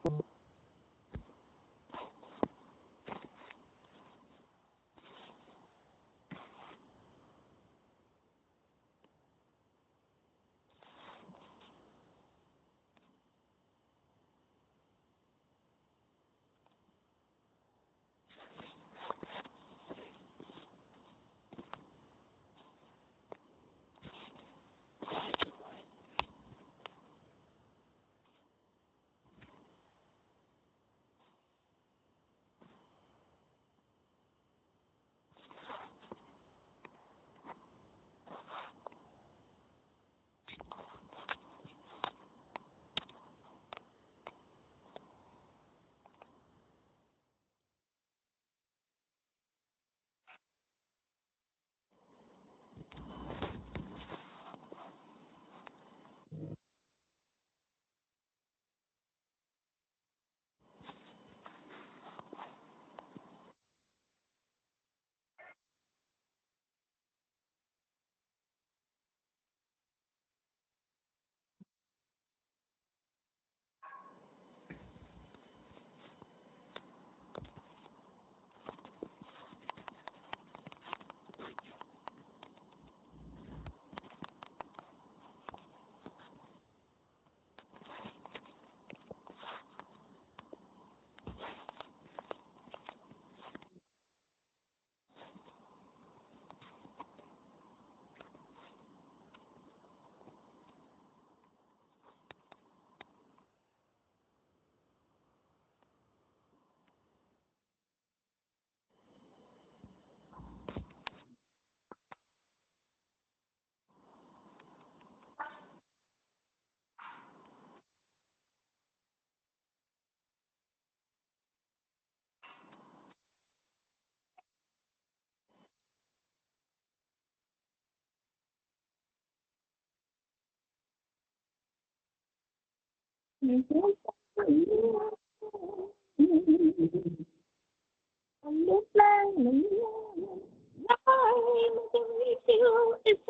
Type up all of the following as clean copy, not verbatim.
It's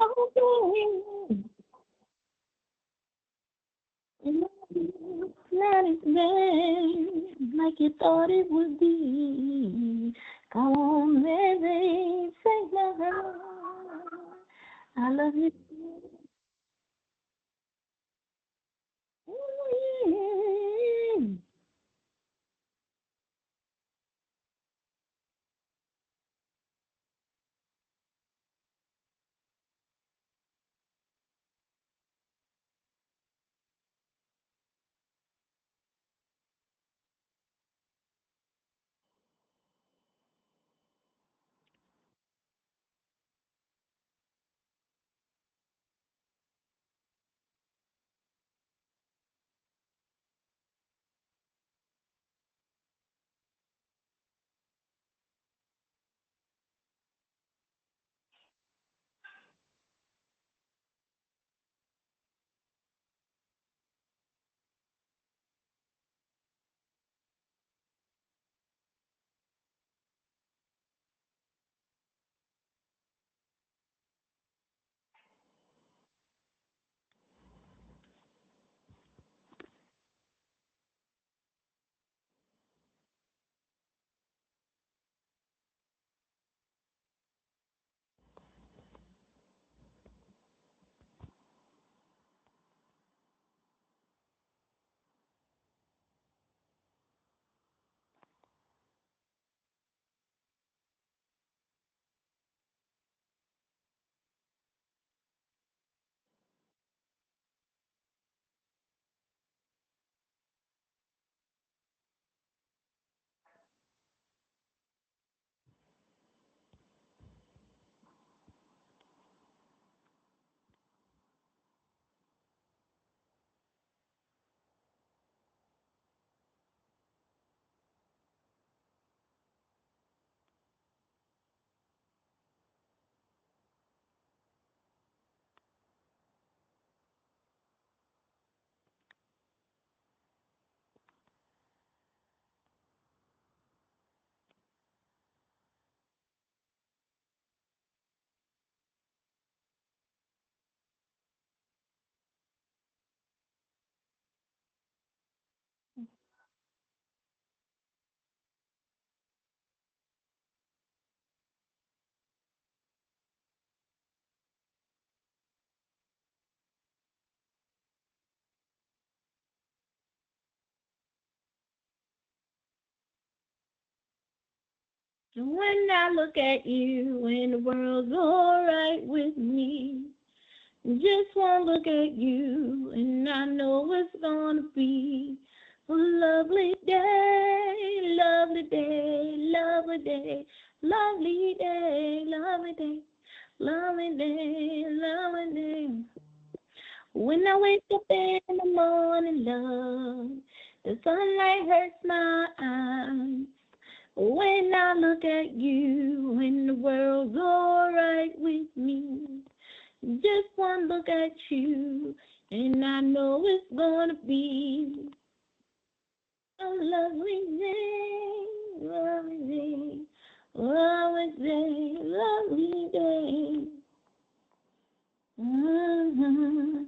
okay. Let it rain like you thought it would be. Come on, baby, take my hand. I love you. When I look at you and the world's alright with me, just one look at you and I know it's gonna be a lovely day, lovely day, lovely day, lovely day, lovely day, lovely day, lovely day. When I wake up in the morning, love, the sunlight hurts my eyes. When I look at you and the world's alright with me, just one look at you and I know it's gonna be a lovely day, lovely day, lovely day, lovely day. Mm-hmm.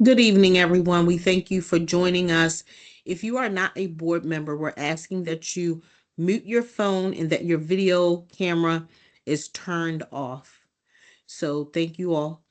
Good evening, everyone. We thank you for joining us. If you are not a board member, we're asking that you mute your phone and that your video camera is turned off. So, thank you all.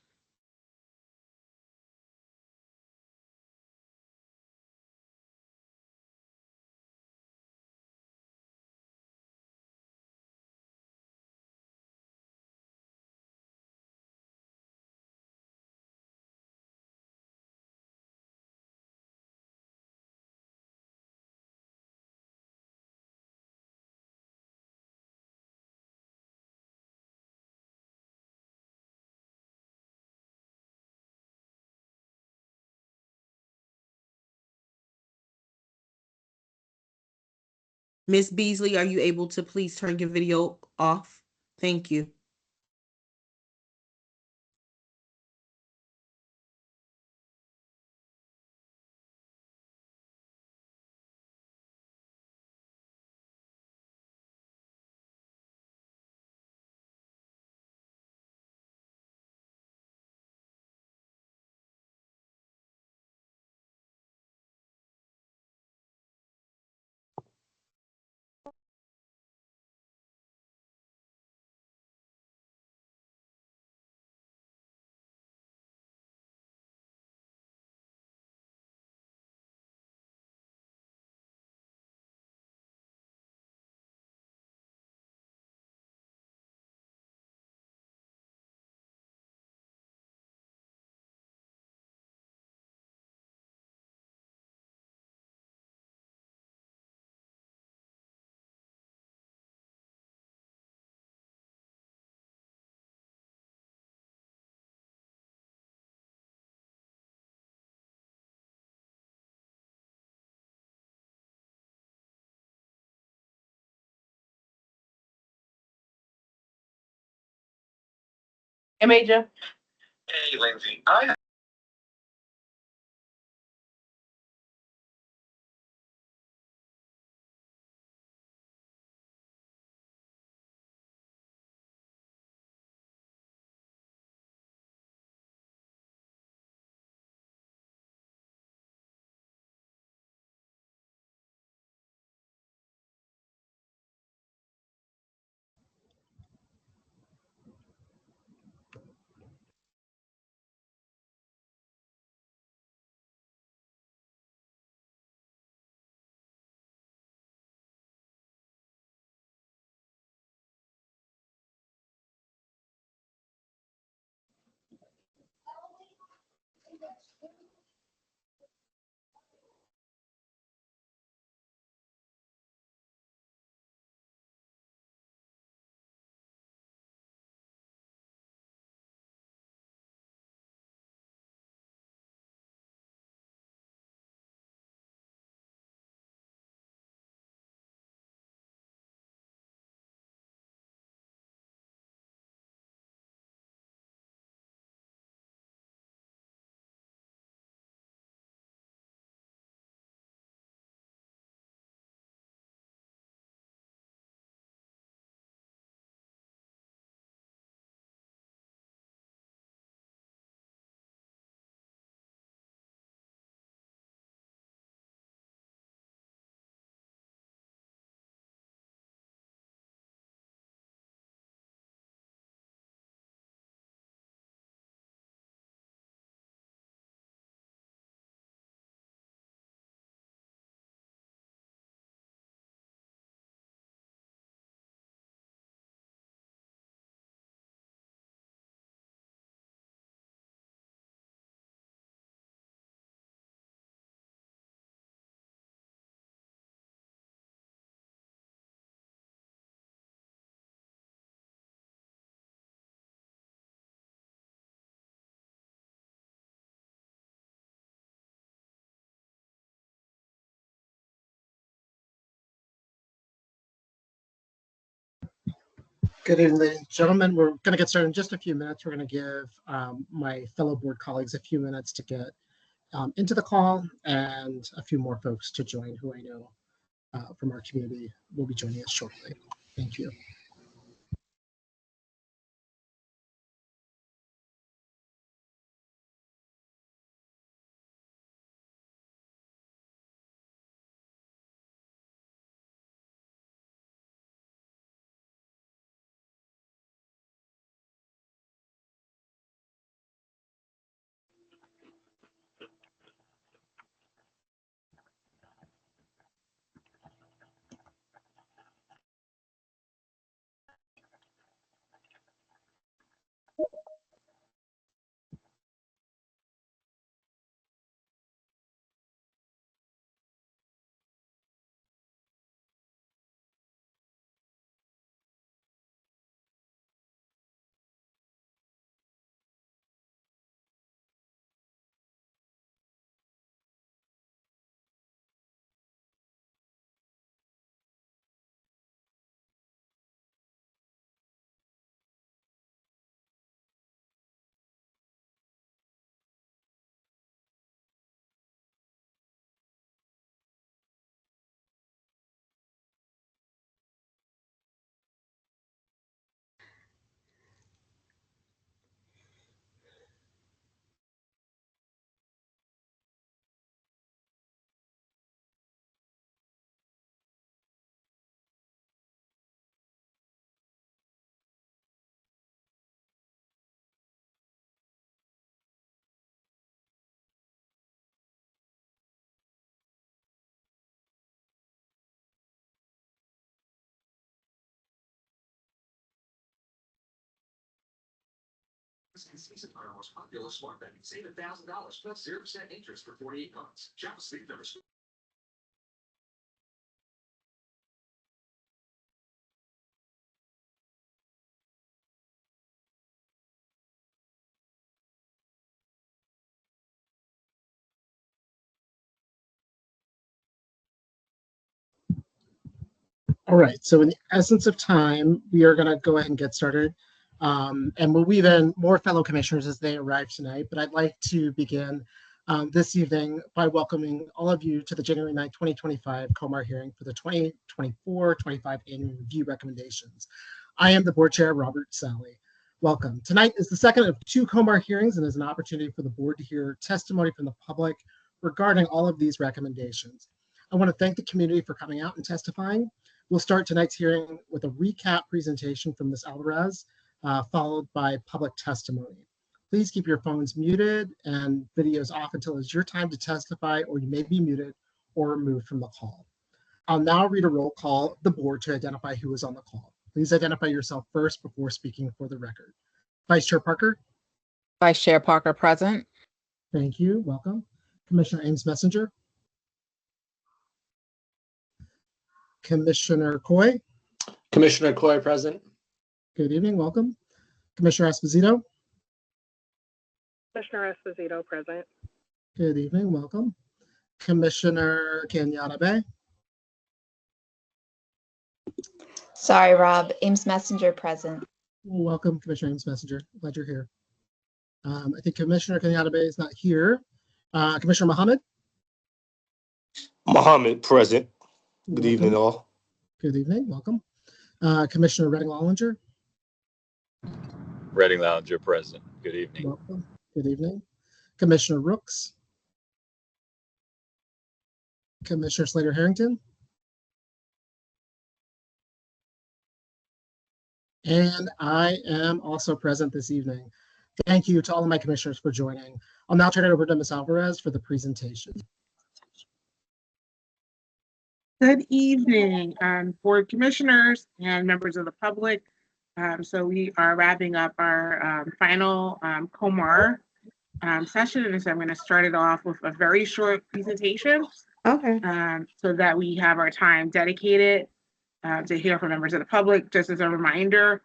Miss Beasley, are you able to please turn your video off? Thank you. Hey, Major. Hey, Lindsay. I Good evening, ladies and gentlemen. We're going to get started in just a few minutes. We're going to give my fellow board colleagues a few minutes to get into the call and a few more folks to join who I know from our community will be joining us shortly. Thank you. All right, so in the essence of time, we are going to go ahead and get started. And we'll weave in more fellow commissioners as they arrive tonight. But I'd like to begin this evening by welcoming all of you to the January 9th, 2025 COMAR hearing for the 2024-25 annual review recommendations. I am the board chair, Robert Sally. Welcome. Tonight is the second of two COMAR hearings and is an opportunity for the board to hear testimony from the public regarding all of these recommendations. I want to thank the community for coming out and testifying. We'll start tonight's hearing with a recap presentation from Ms. Alvarez, followed by public testimony. Please keep your phones muted and videos off until it's your time to testify, or you may be muted or removed from the call. I'll now read a roll call of the board to identify who is on the call. Please identify yourself first before speaking for the record. Vice Chair Parker. Vice Chair Parker present. Thank you. Welcome. Commissioner Ames Messenger. Commissioner Coy. Commissioner Coy present. Good evening. Welcome. Commissioner Esposito. Commissioner Esposito present. Good evening. Welcome. Commissioner Kenyatta Bay. Sorry, Rob. Ames Messenger present. Welcome, Commissioner Ames Messenger. Glad you're here. I think Commissioner Kenyatta Bay is not here. Commissioner Mohammed. Mohammed present. Good Welcome. evening, all. Good evening. Welcome. Commissioner Redding-Lollinger. Redding-Lollinger present. Good evening. Welcome. Good evening. Commissioner Rooks. Commissioner Slater-Harrington. And I am also present this evening. Thank you to all of my commissioners for joining. I'll now turn it over to Ms. Alvarez for the presentation. Good evening, board commissioners and members of the public. So we are wrapping up our final COMAR session, and so I'm going to start it off with a very short presentation. Okay. So that we have our time dedicated to hear from members of the public. Just as a reminder,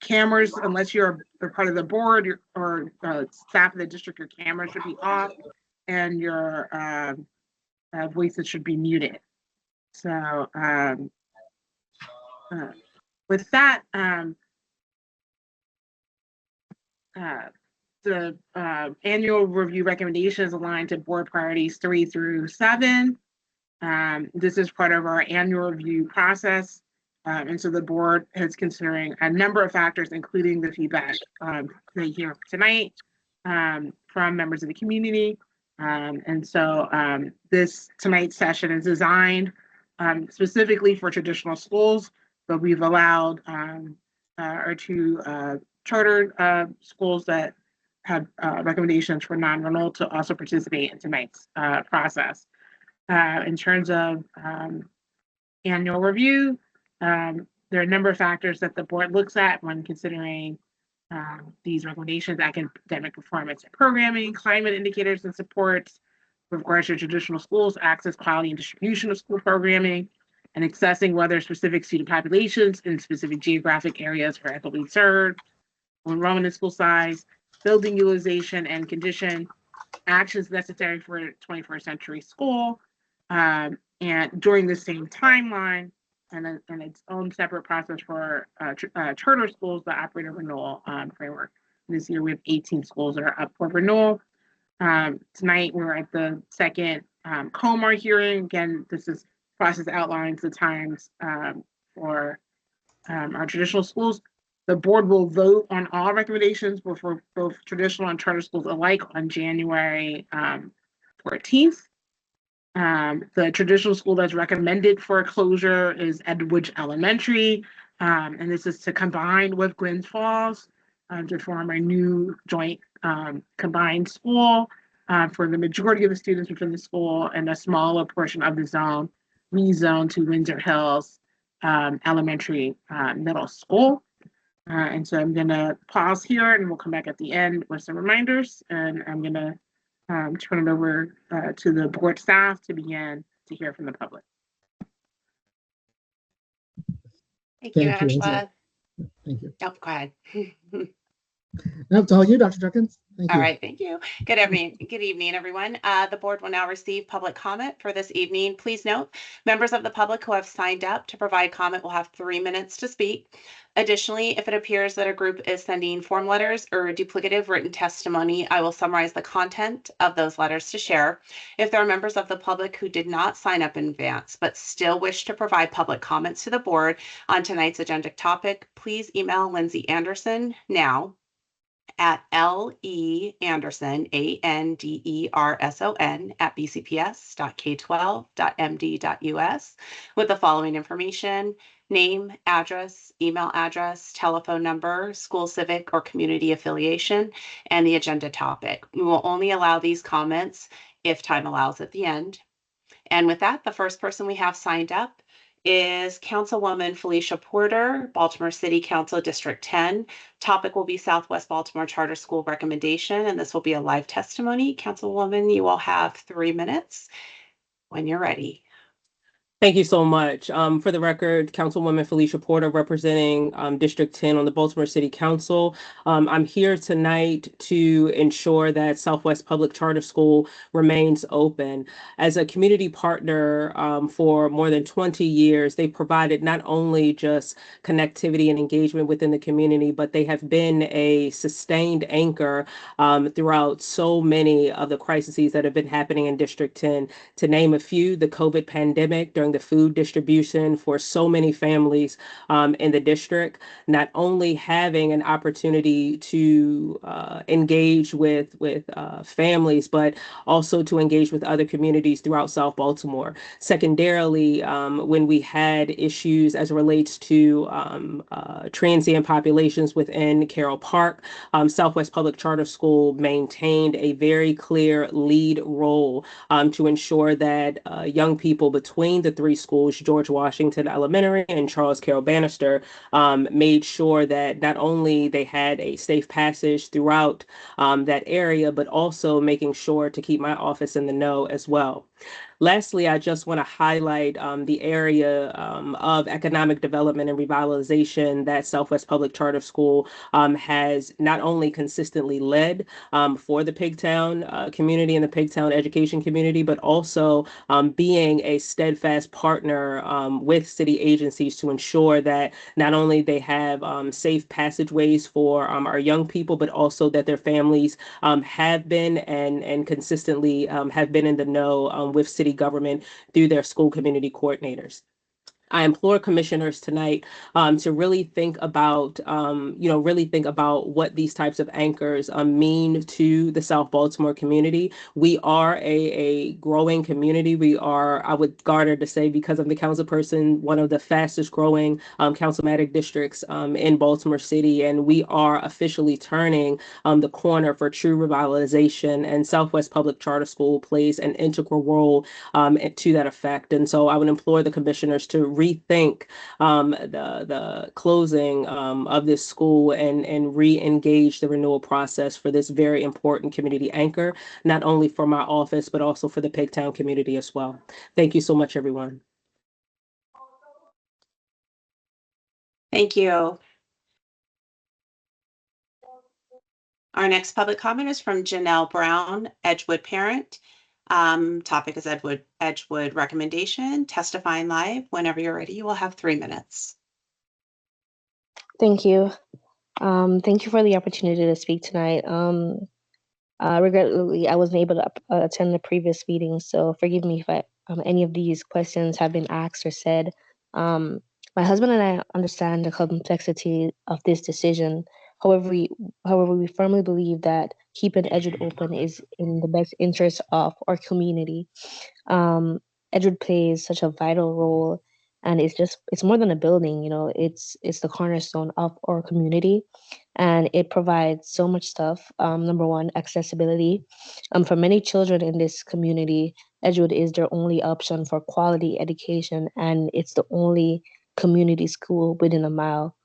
cameras, unless you're a part of the board or staff of the district, your camera should be off and your voices should be muted. So with that, the annual review recommendations align to board priorities 3 through 7. This is part of our annual review process. And so the board is considering a number of factors, including the feedback they hear tonight from members of the community. And so this tonight's session is designed specifically for traditional schools, but we've allowed our two charter schools that have recommendations for non-renewal to also participate in tonight's process. In terms of annual review, there are a number of factors that the board looks at when considering these recommendations: academic performance and programming, climate indicators and supports with regards to traditional schools, access, quality, and distribution of school programming, and assessing whether specific student populations in specific geographic areas are equitably served, enrollment in school size, building utilization and condition, actions necessary for a 21st century school, and during the same timeline, and its own separate process for charter schools that operate a renewal framework. This year we have 18 schools that are up for renewal. Tonight we're at the second COMAR hearing. Again, this is process outlines the times for our traditional schools. The board will vote on all recommendations for both traditional and charter schools alike on January 14th. The traditional school that's recommended for closure is Edwidge Elementary, and this is to combine with Glens Falls to form a new joint combined school for the majority of the students within the school, and a smaller portion of the zone rezoned to Windsor Hills Elementary Middle School. And so I'm going to pause here and we'll come back at the end with some reminders, and I'm going to turn it over to the board staff to begin to hear from the public. Thank you, Thank you, Angela. Thank you. Oh, go ahead. No, it's all you, Dr. Jenkins. Thank All you. right, thank you. Good evening, everyone. The board will now receive public comment for this evening. Please note, members of the public who have signed up to provide comment will have 3 minutes to speak. Additionally, if it appears that a group is sending form letters or duplicative written testimony, I will summarize the content of those letters to share. If there are members of the public who did not sign up in advance but still wish to provide public comments to the board on tonight's agenda topic, please email Lindsay Anderson now at leanderson, ANDERSON, at bcps.k12.md.us with the following information: name, address, email address, telephone number, school civic or community affiliation, and the agenda topic. We will only allow these comments if time allows at the end. And with that, the first person we have signed up is Councilwoman Felicia Porter, Baltimore City Council District 10. Topic will be Southwest Baltimore Charter School recommendation, and this will be a live testimony. Councilwoman, you will have 3 minutes when you're ready. Thank you so much. For the record, Councilwoman Felicia Porter, representing District 10 on the Baltimore City Council. I'm here tonight to ensure that Southwest Public Charter School remains open. As a community partner for more than 20 years, they provided not only just connectivity and engagement within the community, but they have been a sustained anchor throughout so many of the crises that have been happening in District 10. To name a few, the COVID pandemic during the food distribution for so many families in the district, not only having an opportunity to engage with families, but also to engage with other communities throughout South Baltimore. Secondarily, when we had issues as it relates to transient populations within Carroll Park, Southwest Public Charter School maintained a very clear lead role to ensure that young people between the 3 schools, George Washington Elementary and Charles Carroll Bannister, made sure that not only they had a safe passage throughout that area, but also making sure to keep my office in the know as well. Lastly, I just want to highlight the area of economic development and revitalization that Southwest Public Charter School has not only consistently led for the Pigtown community and the Pigtown education community, but also being a steadfast partner with city agencies to ensure that not only they have safe passageways for our young people, but also that their families have been and consistently have been in the know with city government through their school community coordinators. I implore commissioners tonight to really think about, what these types of anchors mean to the South Baltimore community. We are a growing community. We are, I would garner to say, because I'm the council person, one of the fastest growing councilmatic districts in Baltimore City, and we are officially turning the corner for true revitalization, and Southwest Public Charter School plays an integral role to that effect. And so I would implore the commissioners to rethink the closing of this school and re-engage the renewal process for this very important community anchor, not only for my office, but also for the Pigtown community as well. Thank you so much, everyone. Thank you. Our next public comment is from Janelle Brown, Edgewood parent. Topic is Edgewood recommendation, testifying live. Whenever you're ready, you will have 3 minutes. Thank you. Thank you for the opportunity to speak tonight. Regrettably, I wasn't able to attend the previous meeting, so forgive me if any of these questions have been asked or said. My husband and I understand the complexity of this decision. However, we firmly believe that keeping Edgewood open is in the best interest of our community. Edgewood plays such a vital role, and it's more than a building. It's the cornerstone of our community, and it provides so much stuff. Number one, accessibility. For many children in this community, Edgewood is their only option for quality education, and it's the only community school within a mile.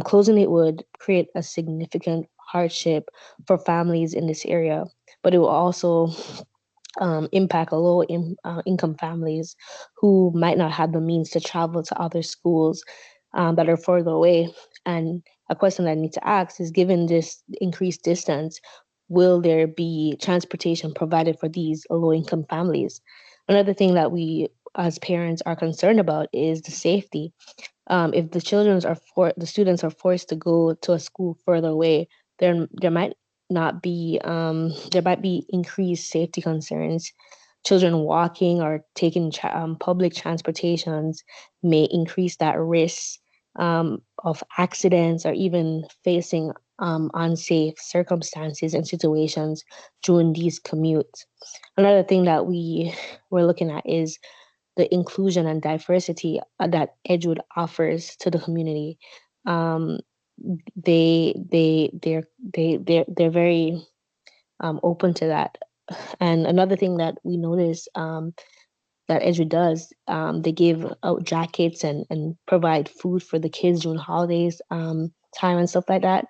Closing it would create a significant hardship for families in this area, but it will also impact low income families who might not have the means to travel to other schools that are further away. And a question that I need to ask is, given this increased distance, will there be transportation provided for these low-income families? Another thing that we as parents are concerned about is the safety. If the students are forced to go to a school further away, there might not be there might be increased safety concerns. Children walking or taking public transportations may increase that risk of accidents or even facing unsafe circumstances and situations during these commutes. Another thing that we're looking at is the inclusion and diversity that Edgewood offers to the community. Um, they're very open to that. And another thing that we notice that Edgewood does, they give out jackets and provide food for the kids during holidays time and stuff like that.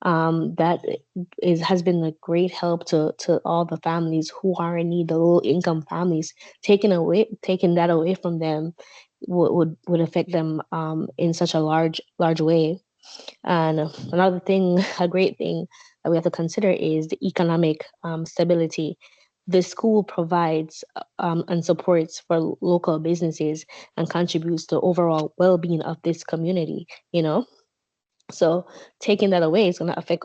That has been a great help to all the families who are in need, the low income families. Taking that away from them would affect them in such a large way. And another thing, a great thing that we have to consider is the economic stability. The school provides and supports for local businesses and contributes to overall well-being of this community, you know? So taking that away is going to affect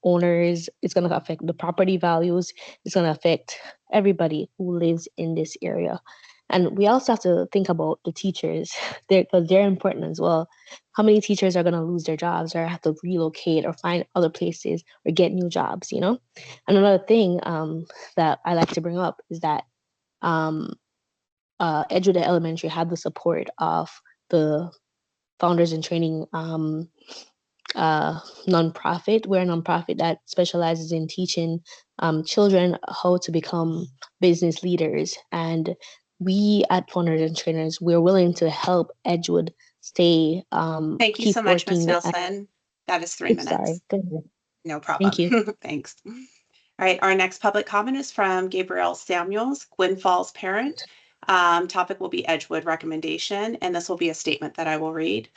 owners. It's going to affect the property values. It's going to affect everybody who lives in this area. And we also have to think about the teachers, because they're important as well. How many teachers are going to lose their jobs or have to relocate or find other places or get new jobs, you know? And another thing that I like to bring up is that um, Edgewood Elementary had the support of the Founders in Training nonprofit. We're a nonprofit that specializes in teaching children how to become business leaders. And we at Founders and Trainers, we're willing to help Edgewood stay, Thank you keep so much, Ms. working. Nelson. That is 3 Sorry, minutes. go ahead. No Thank problem. you. Thanks. All right, our next public comment is from Gabrielle Samuels, Gwynn Falls parent. Topic will be Edgewood recommendation, and this will be a statement that I will read.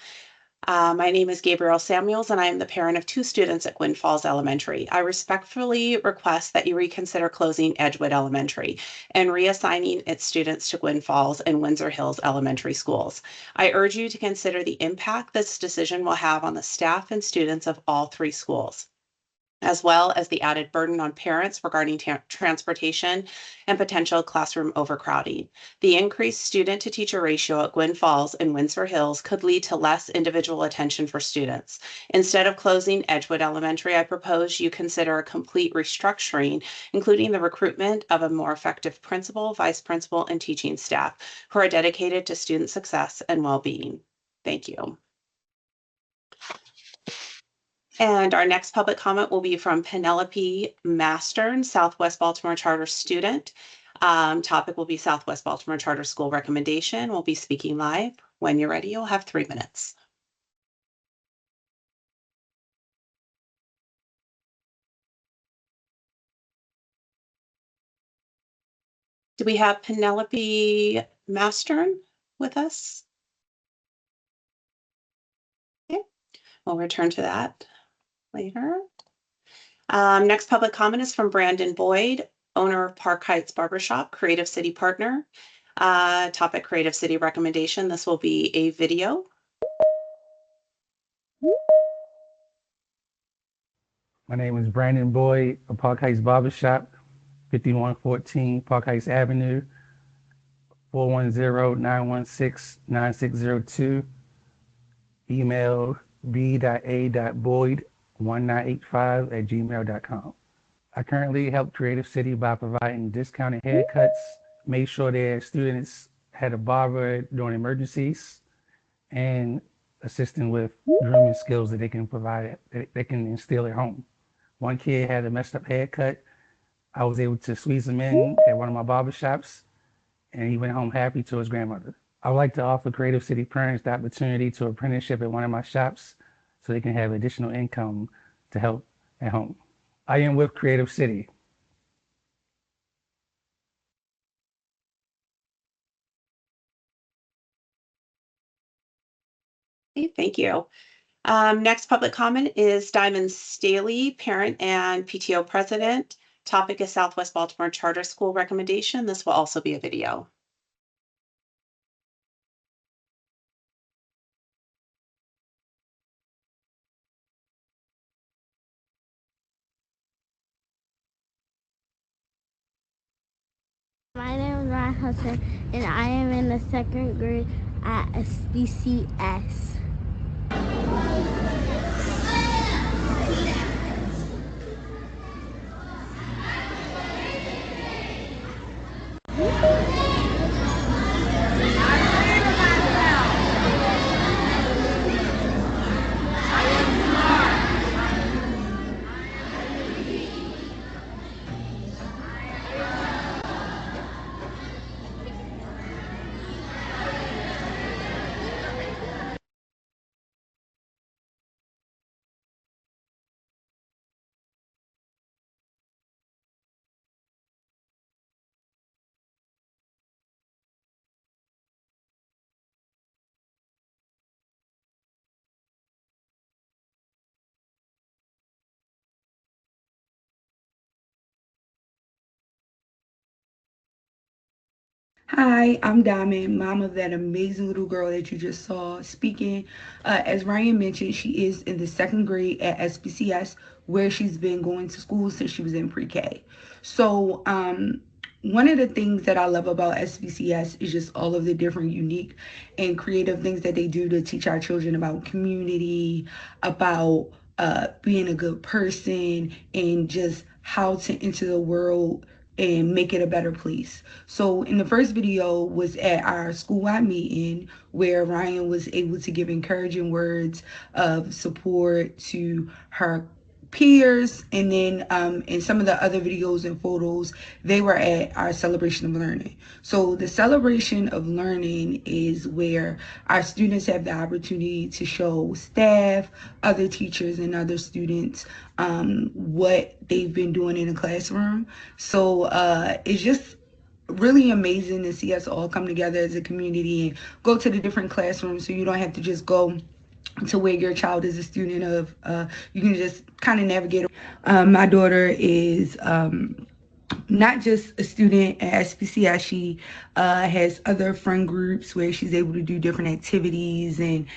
My name is Gabrielle Samuels, and I am the parent of 2 students at Gwynn Falls Elementary. I respectfully request that you reconsider closing Edgewood Elementary and reassigning its students to Gwynn Falls and Windsor Hills Elementary schools. I urge you to consider the impact this decision will have on the staff and students of all 3 schools, as well as the added burden on parents regarding transportation and potential classroom overcrowding. The increased student to teacher ratio at Gwynn Falls and Windsor Hills could lead to less individual attention for students. Instead of closing Edgewood Elementary, I propose you consider a complete restructuring, including the recruitment of a more effective principal, vice principal, and teaching staff who are dedicated to student success and well-being. Thank you. And our next public comment will be from Penelope Mastern, Southwest Baltimore Charter student. Topic will be Southwest Baltimore Charter School recommendation. We'll be speaking live. When you're ready, you'll have 3 minutes. Do we have Penelope Mastern with us? Okay, we'll return to that later. Next public comment is from Brandon Boyd, owner of Park Heights Barbershop, Creative City partner. Topic Creative City recommendation. This will be a video. My name is Brandon Boyd of Park Heights Barbershop, 5114 Park Heights Avenue, 410-916-9602. Email b.a.boyd1985@gmail.com. I currently help Creative City by providing discounted haircuts, make sure their students had a barber during emergencies, and assisting with grooming skills that they can provide, that they can instill at home. One kid had a messed up haircut. I was able to squeeze him in at one of my barbershops, and he went home happy to his grandmother. I would like to offer Creative City parents the opportunity to apprenticeship at one of my shops so they can have additional income to help at home. I am with Creative City. Thank you. Next public comment is Diamond Staley, parent and PTO president. Topic is Southwest Baltimore Charter School recommendation. This will also be a video. My name is Ryan Hudson, and I am in the 2nd grade at SBCS. Hi, I'm Diamond, mom of that amazing little girl that you just saw speaking. As Ryan mentioned, she is in the 2nd grade at SBCS, where she's been going to school since she was in pre-K. So, one of the things that I love about SBCS is just all of the different unique and creative things that they do to teach our children about community, about being a good person, and just how to enter the world and make it a better place. So in the first video was at our school-wide meeting where Ryan was able to give encouraging words of support to her peers, and then in some of the other videos and photos, they were at our celebration of learning. So the celebration of learning is where our students have the opportunity to show staff, other teachers, and other students what they've been doing in the classroom. So it's just really amazing to see us all come together as a community and go to the different classrooms, so you don't have to just go to where your child is a student of. You can just kind of navigate. My daughter is not just a student at SPCS. She has other friend groups where she's able to do different activities and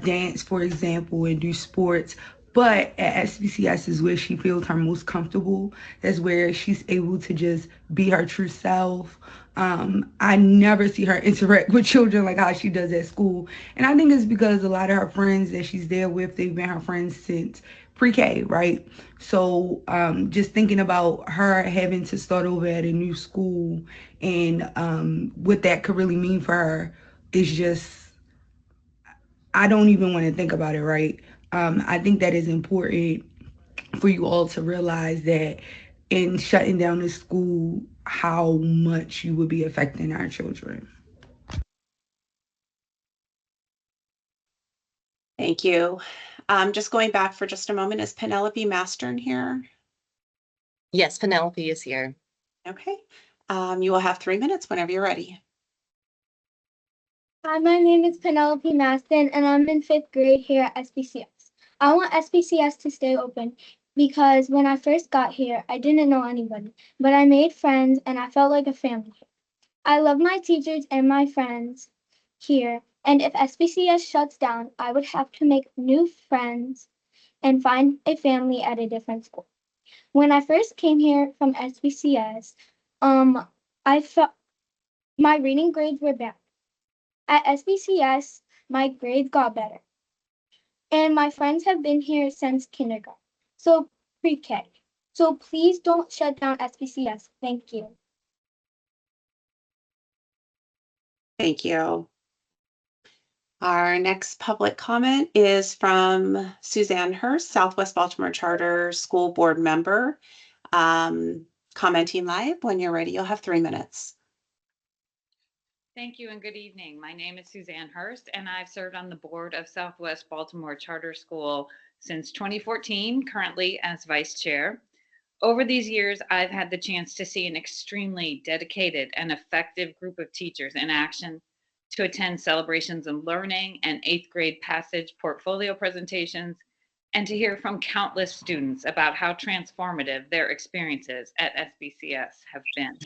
dance, for example, and do sports. But at SPCS is where she feels her most comfortable. That's where she's able to just be her true self. I never see her interact with children like how she does at school. And I think it's because a lot of her friends that she's there with, they've been her friends since pre-K, right? So just thinking about her having to start over at a new school and what that could really mean for her is just, I don't even want to think about it, right? I think that is important for you all to realize that in shutting down the school, how much you would be affecting our children. Thank you. Just going back for just a moment, is Penelope Mastern here? Yes, Penelope is here. Okay. You will have 3 minutes whenever you're ready. Hi, my name is Penelope Maston, and I'm in 5th grade here at SBCS. I want SBCS to stay open because when I first got here, I didn't know anybody, but I made friends and I felt like a family here. I love my teachers and my friends here, and if SBCS shuts down, I would have to make new friends and find a family at a different school. When I first came here from SBCS, I felt my reading grades were bad. At SBCS, my grades got better. And my friends have been here since kindergarten, so pre-K. So please don't shut down SBCS. Thank you. Thank you. Our next public comment is from Suzanne Hurst, Southwest Baltimore Charter School Board member. Commenting live. When you're ready, you'll have 3 minutes. Thank you and good evening. My name is Suzanne Hurst, and I've served on the board of Southwest Baltimore Charter School since 2014, currently as vice chair. Over these years, I've had the chance to see an extremely dedicated and effective group of teachers in action to attend celebrations and learning and 8th grade passage portfolio presentations, and to hear from countless students about how transformative their experiences at SBCS have been.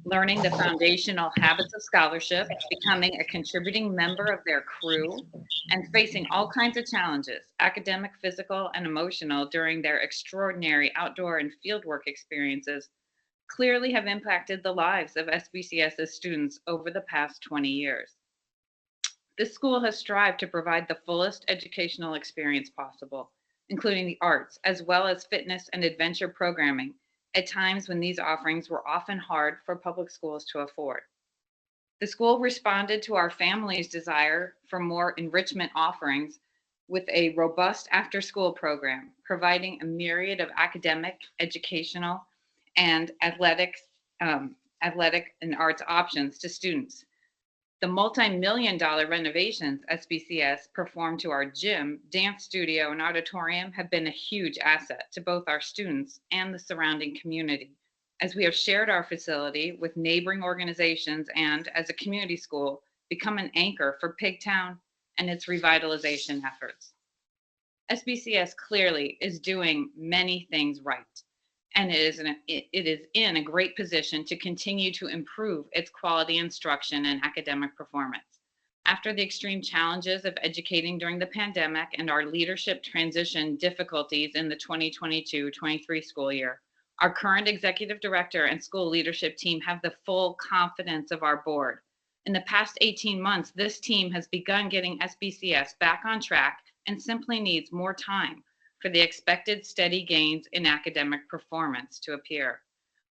Learning the foundational habits of scholarship, becoming a contributing member of their crew, and facing all kinds of challenges, academic, physical, and emotional, during their extraordinary outdoor and fieldwork experiences clearly have impacted the lives of SBCS's students over the past 20 years. This school has strived to provide the fullest educational experience possible, including the arts, as well as fitness and adventure programming, at times when these offerings were often hard for public schools to afford. The school responded to our family's desire for more enrichment offerings with a robust after-school program, providing a myriad of academic, educational, and athletic and arts options to students. The multi-million-dollar renovations SBCS performed to our gym, dance studio, and auditorium have been a huge asset to both our students and the surrounding community, as we have shared our facility with neighboring organizations and, as a community school, become an anchor for Pigtown and its revitalization efforts. SBCS clearly is doing many things right, and it is in a great position to continue to improve its quality instruction and academic performance. After the extreme challenges of educating during the pandemic and our leadership transition difficulties in the 2022-23 school year, our current executive director and school leadership team have the full confidence of our board. In the past 18 months, this team has begun getting SBCS back on track and simply needs more time for the expected steady gains in academic performance to appear.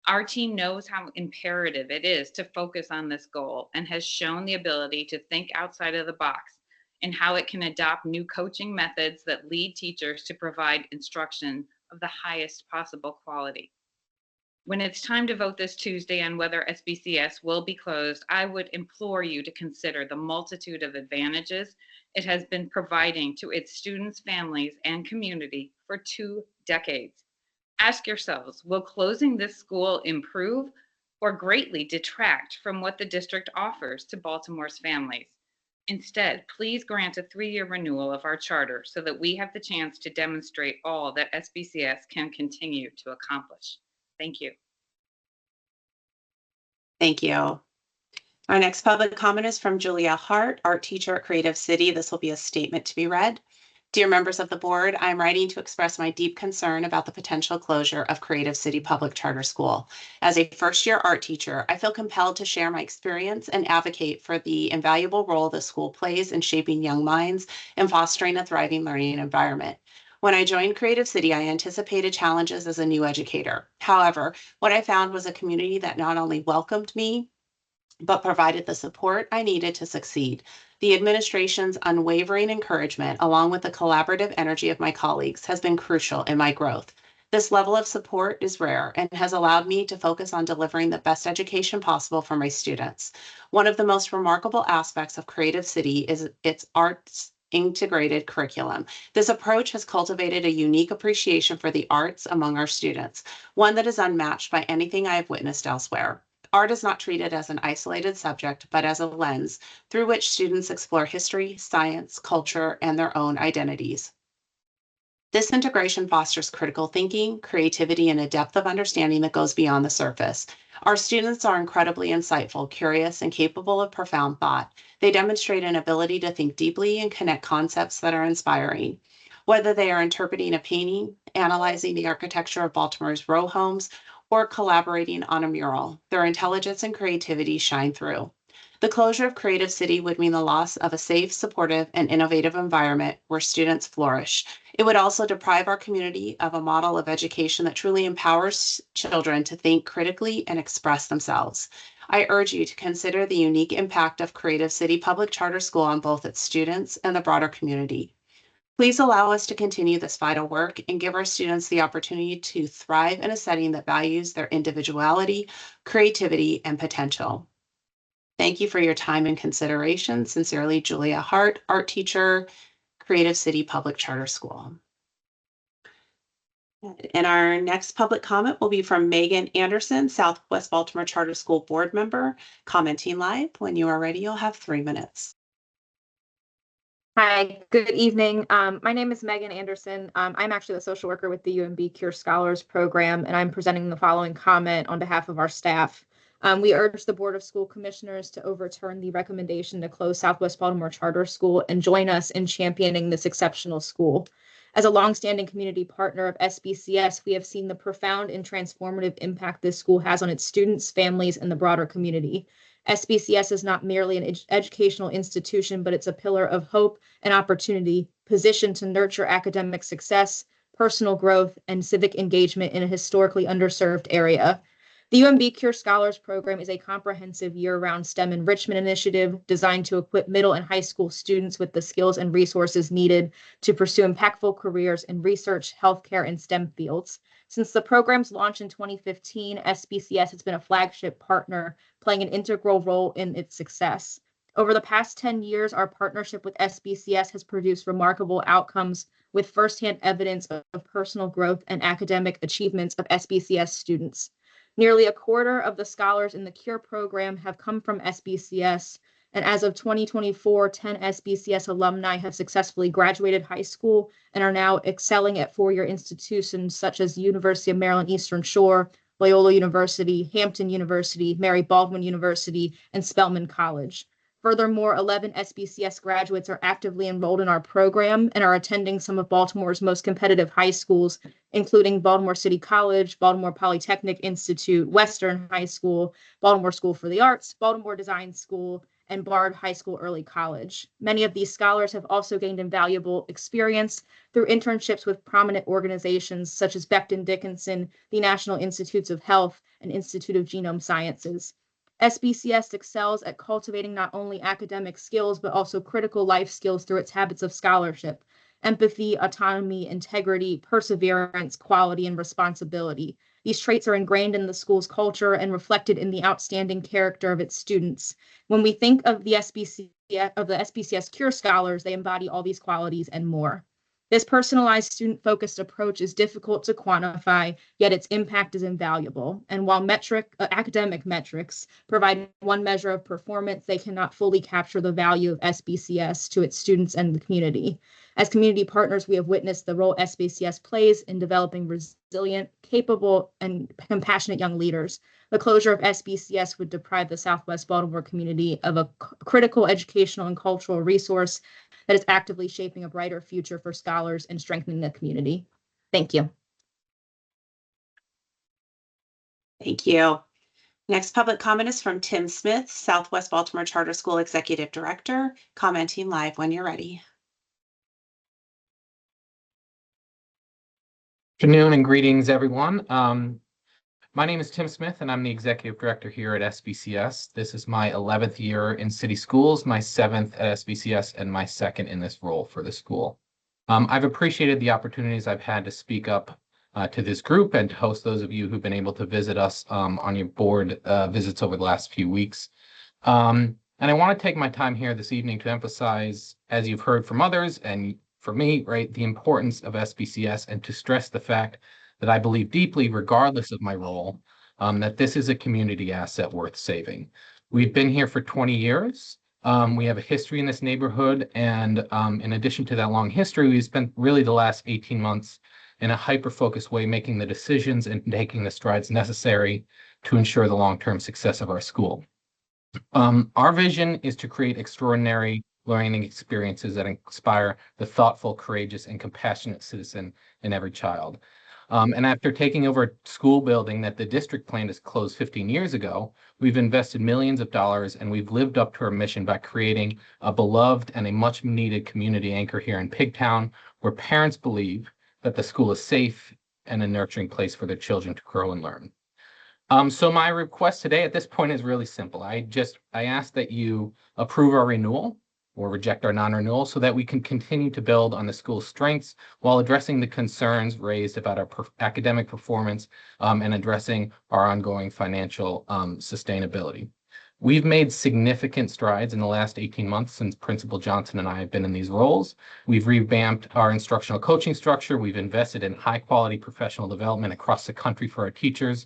Our team knows how imperative it is to focus on this goal and has shown the ability to think outside of the box in how it can adopt new coaching methods that lead teachers to provide instruction of the highest possible quality. When it's time to vote this Tuesday on whether SBCS will be closed, I would implore you to consider the multitude of advantages it has been providing to its students, families, and community for 2 decades. Ask yourselves, will closing this school improve or greatly detract from what the district offers to Baltimore's families? Instead, please grant a 3-year renewal of our charter so that we have the chance to demonstrate all that SBCS can continue to accomplish. Thank you. Thank you. Our next public comment is from Julia Hart, art teacher at Creative City. This will be a statement to be read. Dear members of the board, I'm writing to express my deep concern about the potential closure of Creative City Public Charter School. As a first-year art teacher, I feel compelled to share my experience and advocate for the invaluable role the school plays in shaping young minds and fostering a thriving learning environment. When I joined Creative City, I anticipated challenges as a new educator. However, what I found was a community that not only welcomed me, but provided the support I needed to succeed. The administration's unwavering encouragement, along with the collaborative energy of my colleagues, has been crucial in my growth. This level of support is rare and has allowed me to focus on delivering the best education possible for my students. One of the most remarkable aspects of Creative City is its arts integrated curriculum. This approach has cultivated a unique appreciation for the arts among our students, one that is unmatched by anything I have witnessed elsewhere. Art is not treated as an isolated subject, but as a lens through which students explore history, science, culture, and their own identities. This integration fosters critical thinking, creativity, and a depth of understanding that goes beyond the surface. Our students are incredibly insightful, curious, and capable of profound thought. They demonstrate an ability to think deeply and connect concepts that are inspiring. Whether they are interpreting a painting, analyzing the architecture of Baltimore's row homes, or collaborating on a mural, their intelligence and creativity shine through. The closure of Creative City would mean the loss of a safe, supportive, and innovative environment where students flourish. It would also deprive our community of a model of education that truly empowers children to think critically and express themselves. I urge you to consider the unique impact of Creative City Public Charter School on both its students and the broader community. Please allow us to continue this vital work and give our students the opportunity to thrive in a setting that values their individuality, creativity, and potential. Thank you for your time and consideration. Sincerely, Julia Hart, art teacher, Creative City Public Charter School. And our next public comment will be from Megan Anderson, Southwest Baltimore Charter School Board Member, commenting live. When you are ready, you'll have 3 minutes. Hi, good evening. My name is Megan Anderson. I'm actually a social worker with the UMB Cure Scholars Program, and I'm presenting the following comment on behalf of our staff. We urge the Board of School Commissioners to overturn the recommendation to close Southwest Baltimore Charter School and join us in championing this exceptional school. As a longstanding community partner of SBCS, we have seen the profound and transformative impact this school has on its students, families, and the broader community. SBCS is not merely an educational institution, but it's a pillar of hope and opportunity positioned to nurture academic success, personal growth, and civic engagement in a historically underserved area. The UMB Cure Scholars Program is a comprehensive year-round STEM enrichment initiative designed to equip middle and high school students with the skills and resources needed to pursue impactful careers in research, healthcare, and STEM fields. Since the program's launch in 2015, SBCS has been a flagship partner, playing an integral role in its success. Over the past 10 years, our partnership with SBCS has produced remarkable outcomes with firsthand evidence of personal growth and academic achievements of SBCS students. Nearly a quarter of the scholars in the CURE program have come from SBCS, and as of 2024, 10 SBCS alumni have successfully graduated high school and are now excelling at four-year institutions such as University of Maryland Eastern Shore, Loyola University, Hampton University, Mary Baldwin University, and Spelman College. Furthermore, 11 SBCS graduates are actively enrolled in our program and are attending some of Baltimore's most competitive high schools, including Baltimore City College, Baltimore Polytechnic Institute, Western High School, Baltimore School for the Arts, Baltimore Design School, and Bard High School Early College. Many of these scholars have also gained invaluable experience through internships with prominent organizations such as Becton Dickinson, the National Institutes of Health, and Institute of Genome Sciences. SBCS excels at cultivating not only academic skills, but also critical life skills through its habits of scholarship, empathy, autonomy, integrity, perseverance, quality, and responsibility. These traits are ingrained in the school's culture and reflected in the outstanding character of its students. When we think of the SBCS Cure Scholars, they embody all these qualities and more. This personalized student-focused approach is difficult to quantify, yet its impact is invaluable. And while academic metrics provide one measure of performance, they cannot fully capture the value of SBCS to its students and the community. As community partners, we have witnessed the role SBCS plays in developing resilient, capable, and compassionate young leaders. The closure of SBCS would deprive the Southwest Baltimore community of a critical educational and cultural resource that is actively shaping a brighter future for scholars and strengthening the community. Thank you. Thank you. Next public comment is from Tim Smith, Southwest Baltimore Charter School Executive Director, commenting live when you're ready. Afternoon and greetings, everyone. My name is Tim Smith, and I'm the Executive Director here at SBCS. This is my 11th year in city schools, my 7th at SBCS, and my 2nd in this role for the school. I've appreciated the opportunities I've had to speak up to this group and to host those of you who've been able to visit us on your board visits over the last few weeks. And I want to take my time here this evening to emphasize, as you've heard from others and for me, right, the importance of SBCS and to stress the fact that I believe deeply, regardless of my role, that this is a community asset worth saving. We've been here for 20 years. We have a history in this neighborhood, and in addition to that long history, we've spent really the last 18 months in a hyper-focused way making the decisions and taking the strides necessary to ensure the long-term success of our school. Our vision is to create extraordinary learning experiences that inspire the thoughtful, courageous, and compassionate citizen in every child. And after taking over a school building that the district planned to close 15 years ago, we've invested millions of dollars and we've lived up to our mission by creating a beloved and a much needed community anchor here in Pigtown, where parents believe that the school is safe and a nurturing place for their children to grow and learn. So my request today at this point is really simple. I ask that you approve our renewal or reject our non-renewal so that we can continue to build on the school's strengths while addressing the concerns raised about our academic performance and addressing our ongoing financial sustainability. We've made significant strides in the last 18 months since Principal Johnson and I have been in these roles. We've revamped our instructional coaching structure. We've invested in high quality professional development across the country for our teachers.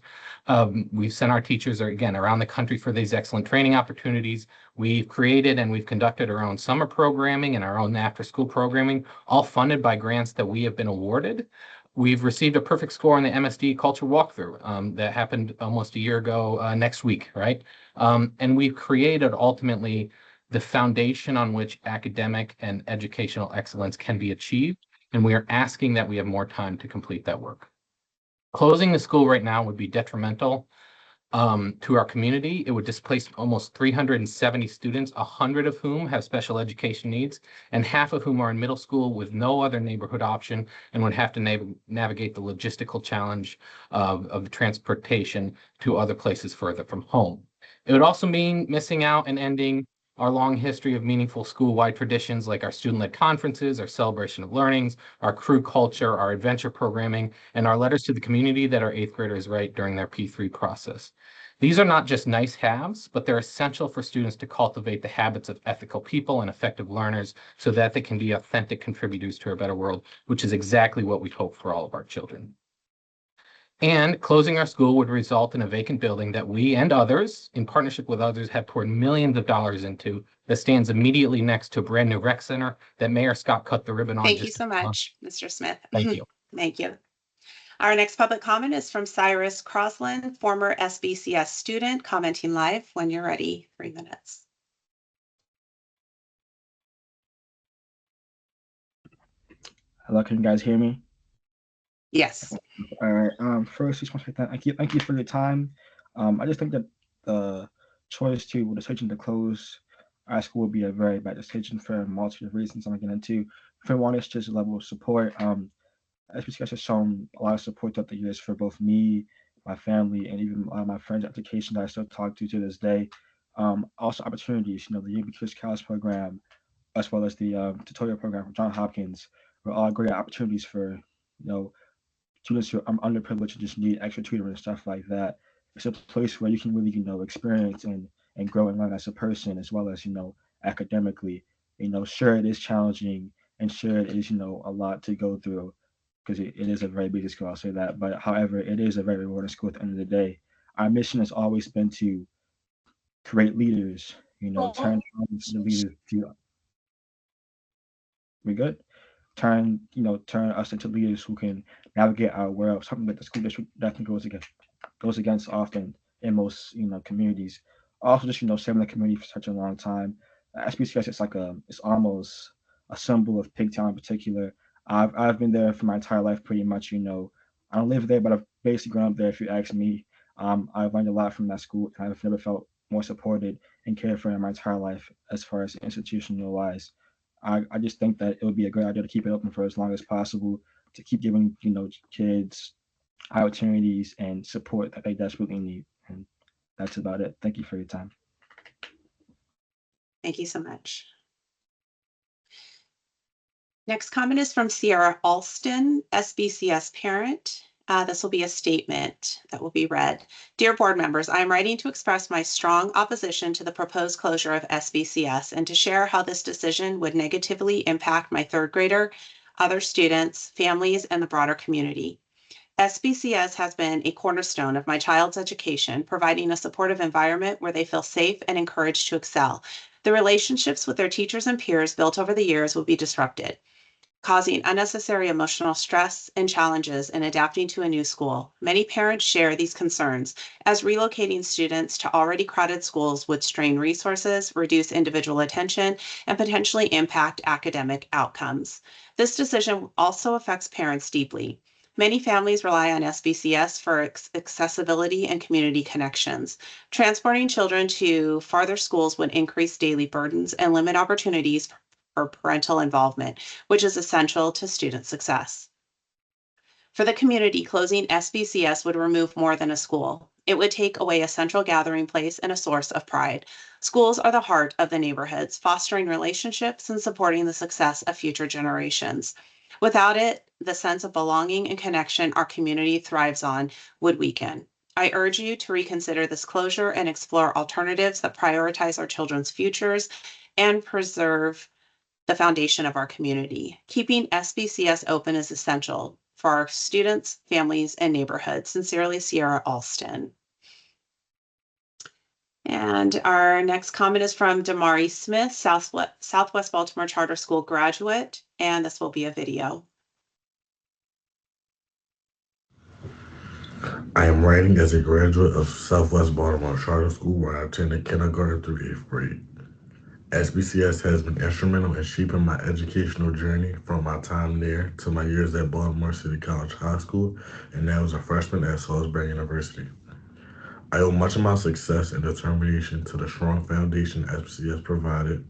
We've sent our teachers, again, around the country for these excellent training opportunities. We've created and we've conducted our own summer programming and our own after school programming, all funded by grants that we have been awarded. We've received a perfect score on the MSD culture walkthrough that happened almost a year ago next week, right? And we've created ultimately the foundation on which academic and educational excellence can be achieved. And we are asking that we have more time to complete that work. Closing the school right now would be detrimental to our community. It would displace almost 370 students, 100 of whom have special education needs, and half of whom are in middle school with no other neighborhood option and would have to navigate the logistical challenge of transportation to other places further from home. It would also mean missing out and ending our long history of meaningful school-wide traditions like our student-led conferences, our celebration of learnings, our crew culture, our adventure programming, and our letters to the community that our 8th graders write during their P3 process. These are not just nice haves, but they're essential for students to cultivate the habits of ethical people and effective learners so that they can be authentic contributors to a better world, which is exactly what we hope for all of our children. And closing our school would result in a vacant building that we and others, in partnership with others, have poured millions of dollars into that stands immediately next to a brand new rec center that Mayor Scott cut the ribbon on. Thank you so much, Mr. Smith. Thank you. Thank you. Our next public comment is from Cyrus Crosland, former SBCS student, commenting live. When you're ready, 3 minutes. Hello, can you guys hear me? Yes. All right. First, just want to say thank you for your time. I just think that the choice to the decision to close our school would be a very bad decision for a multitude of reasons I'm gonna get into. For one, it's just a level of support. SBCS has shown a lot of support throughout the years for both me, my family, and even a lot of my friends' education that I still talk to this day. Also opportunities, the UB Kids College program, as well as the tutorial program from Johns Hopkins, were all great opportunities for students who are underprivileged and just need extra tutoring and stuff like that. It's a place where you can really, experience and grow and learn as a person as well as, academically. Sure it is challenging and sure it is, a lot to go through because it is a very busy school, I'll say that. But however, it is a very rewarding school at the end of the day. Our mission has always been to create leaders, turn the leaders to we good? Turn us into leaders who can navigate our world, something that the school district definitely goes against often in most communities. Also, just serving the community for such a long time. SBCS it's almost a symbol of Pigtown in particular. I've been there for my entire life pretty much. I don't live there, but I've basically grown up there. If you ask me, I've learned a lot from that school. And I've never felt more supported and cared for in my entire life as far as institutional wise. I just think that it would be a great idea to keep it open for as long as possible, to keep giving kids opportunities and support that they desperately need. And that's about it. Thank you for your time. Thank you so much. Next comment is from Sierra Alston, SBCS parent. This will be a statement that will be read. Dear board members, I am writing to express my strong opposition to the proposed closure of SBCS and to share how this decision would negatively impact my 3rd grader, other students, families, and the broader community. SBCS has been a cornerstone of my child's education, providing a supportive environment where they feel safe and encouraged to excel. The relationships with their teachers and peers built over the years will be disrupted, causing unnecessary emotional stress and challenges in adapting to a new school. Many parents share these concerns, as relocating students to already crowded schools would strain resources, reduce individual attention, and potentially impact academic outcomes. This decision also affects parents deeply. Many families rely on SBCS for accessibility and community connections. Transporting children to farther schools would increase daily burdens and limit opportunities for parental involvement, which is essential to student success. For the community, closing SBCS would remove more than a school. It would take away a central gathering place and a source of pride. Schools are the heart of the neighborhoods, fostering relationships and supporting the success of future generations. Without it, the sense of belonging and connection our community thrives on would weaken. I urge you to reconsider this closure and explore alternatives that prioritize our children's futures and preserve the foundation of our community. Keeping SBCS open is essential for our students, families, and neighborhoods. Sincerely, Sierra Alston. And our next comment is from Damari Smith, Southwest Baltimore Charter School graduate, and this will be a video. I am writing as a graduate of Southwest Baltimore Charter School, where I attended kindergarten through 8th grade. SBCS has been instrumental in shaping my educational journey from my time there to my years at Baltimore City College High School, and now as a freshman at Salisbury University. I owe much of my success and determination to the strong foundation SBCS provided,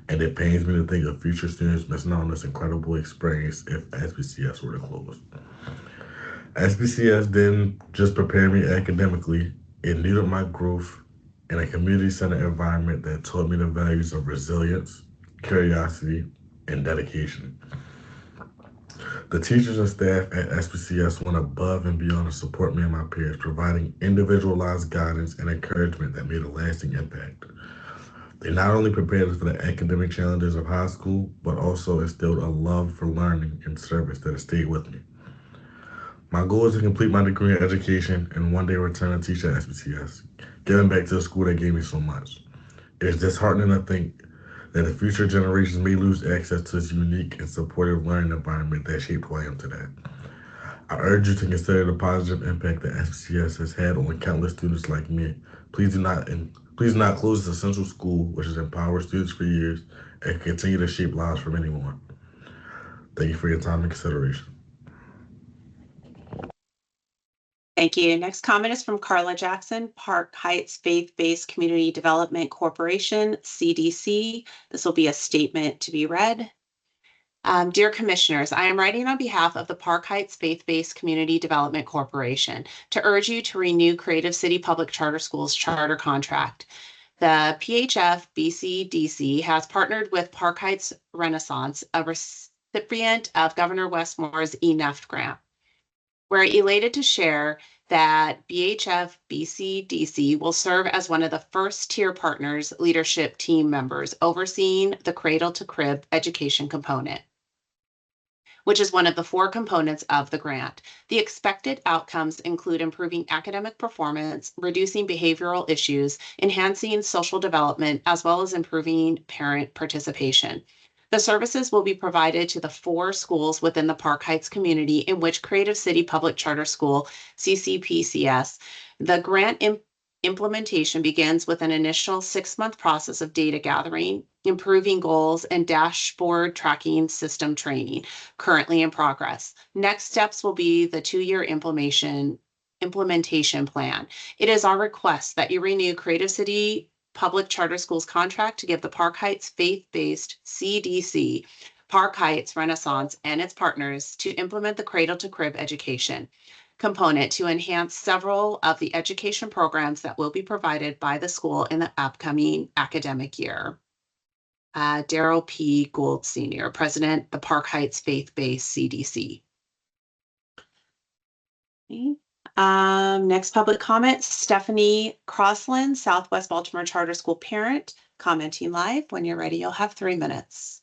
and it pains me to think of future students missing out on this incredible experience if SBCS were to close. SBCS didn't just prepare me academically, it nurtured my growth in a community-centered environment that taught me the values of resilience, curiosity, and dedication. The teachers and staff at SBCS went above and beyond to support me and my peers, providing individualized guidance and encouragement that made a lasting impact. They not only prepared us for the academic challenges of high school, but also instilled a love for learning and service that has stayed with me. My goal is to complete my degree in education and one day return to teach at SBCS, giving back to the school that gave me so much. It is disheartening to think that the future generations may lose access to this unique and supportive learning environment that shaped who I am today. I urge you to consider the positive impact that SBCS has had on countless students like me. Please do not close this essential school, which has empowered students for years and continue to shape lives for many more. Thank you for your time and consideration. Thank you. Next comment is from Carla Jackson, Park Heights Faith-Based Community Development Corporation, CDC. This will be a statement to be read. Dear Commissioners, I am writing on behalf of the Park Heights Faith-Based Community Development Corporation to urge you to renew Creative City Public Charter Schools charter contract. The PHF BCDC has partnered with Park Heights Renaissance, a recipient of Governor Wes Moore's eNEFT grant. We're elated to share that BHF BCDC will serve as one of the first tier partners leadership team members overseeing the cradle to crib education component, which is one of the 4 components of the grant. The expected outcomes include improving academic performance, reducing behavioral issues, enhancing social development, as well as improving parent participation. The services will be provided to the 4 schools within the Park Heights community in which Creative City Public Charter School, CCPCS. The grant implementation begins with an initial 6-month process of data gathering, improving goals, and dashboard tracking system training, currently in progress. Next steps will be the 2-year implementation plan. It is our request that you renew Creative City Public Charter Schools contract to give the Park Heights Faith-Based CDC, Park Heights Renaissance, and its partners to implement the cradle to crib education component to enhance several of the education programs that will be provided by the school in the upcoming academic year. Daryl P. Gould Sr., President, the Park Heights Faith-Based CDC. Okay. Next public comment, Stephanie Crossland, Southwest Baltimore Charter School parent, commenting live. When you're ready, you'll have 3 minutes.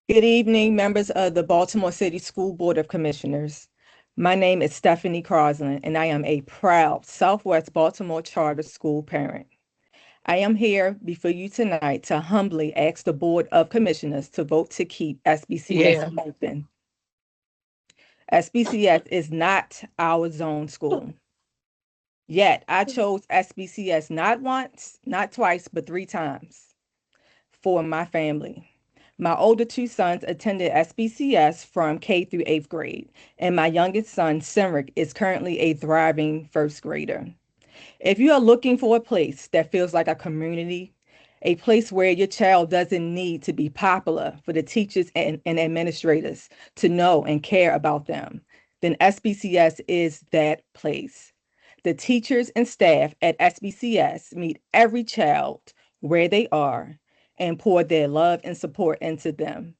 Good evening, members of the Baltimore City School Board of Commissioners. My name is Stephanie Crossland, and I am a proud Southwest Baltimore Charter School parent. I am here before you tonight to humbly ask the Board of Commissioners to vote to keep SBCS open. SBCS is not our zone school. Yet I chose SBCS not once, not twice, but 3 times for my family. My older 2 sons attended SBCS from K through 8th grade, and my youngest son, Simric, is currently a thriving 1st grader. If you are looking for a place that feels like a community, a place where your child doesn't need to be popular for the teachers and administrators to know and care about them, then SBCS is that place. The teachers and staff at SBCS meet every child where they are and pour their love and support into them.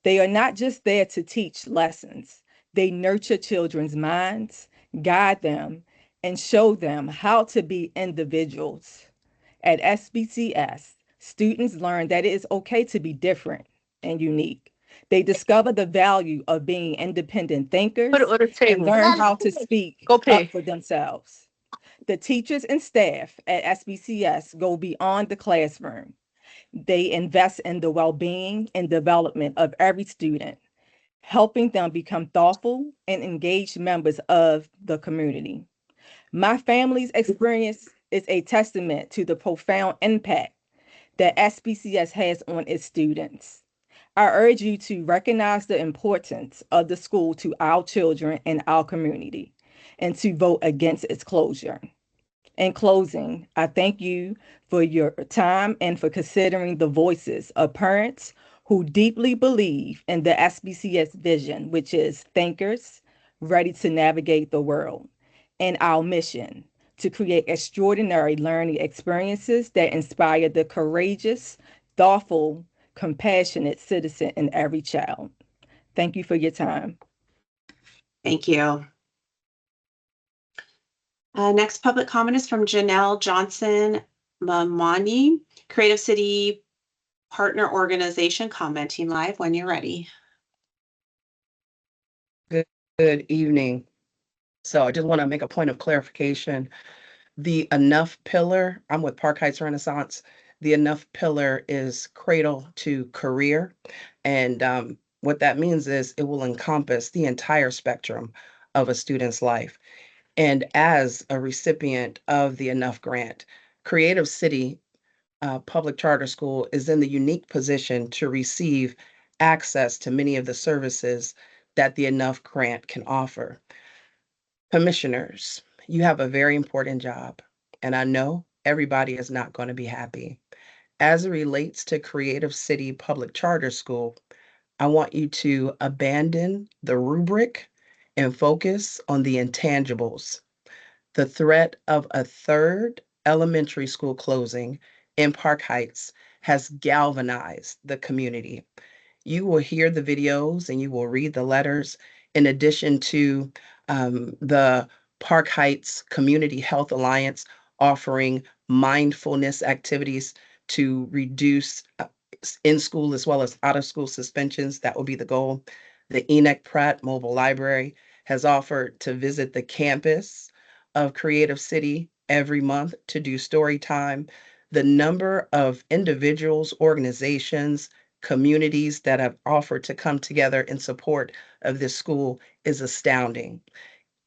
They are not just there to teach lessons. They nurture children's minds, guide them, and show them how to be individuals. At SBCS, students learn that it is okay to be different and unique. They discover the value of being independent thinkers and learn how to speak up for themselves. The teachers and staff at SBCS go beyond the classroom. They invest in the well-being and development of every student, helping them become thoughtful and engaged members of the community. My family's experience is a testament to the profound impact that SBCS has on its students. I urge you to recognize the importance of the school to our children and our community and to vote against its closure. In closing, I thank you for your time and for considering the voices of parents who deeply believe in the SBCS vision, which is thinkers ready to navigate the world, and our mission to create extraordinary learning experiences that inspire the courageous, thoughtful, compassionate citizen in every child. Thank you for your time. Thank you. Next public comment is from Janelle Johnson Mamani, Creative City Partner Organization, commenting live when you're ready. Good evening. So I just want to make a point of clarification. The enough pillar, I'm with Park Heights Renaissance. The enough pillar is cradle to career. And what that means is it will encompass the entire spectrum of a student's life. And as a recipient of the Enough grant, Creative City Public Charter School is in the unique position to receive access to many of the services that the Enough grant can offer. Commissioners, you have a very important job, and I know everybody is not going to be happy. As it relates to Creative City Public Charter School, I want you to abandon the rubric and focus on the intangibles. The threat of a third elementary school closing in Park Heights has galvanized the community. You will hear the videos and you will read the letters, in addition to the Park Heights Community Health Alliance offering mindfulness activities to reduce in school as well as out of school suspensions. That will be the goal. The Enoch Pratt Mobile Library has offered to visit the campus of Creative City every month to do story time. The number of individuals, organizations, communities that have offered to come together in support of this school is astounding.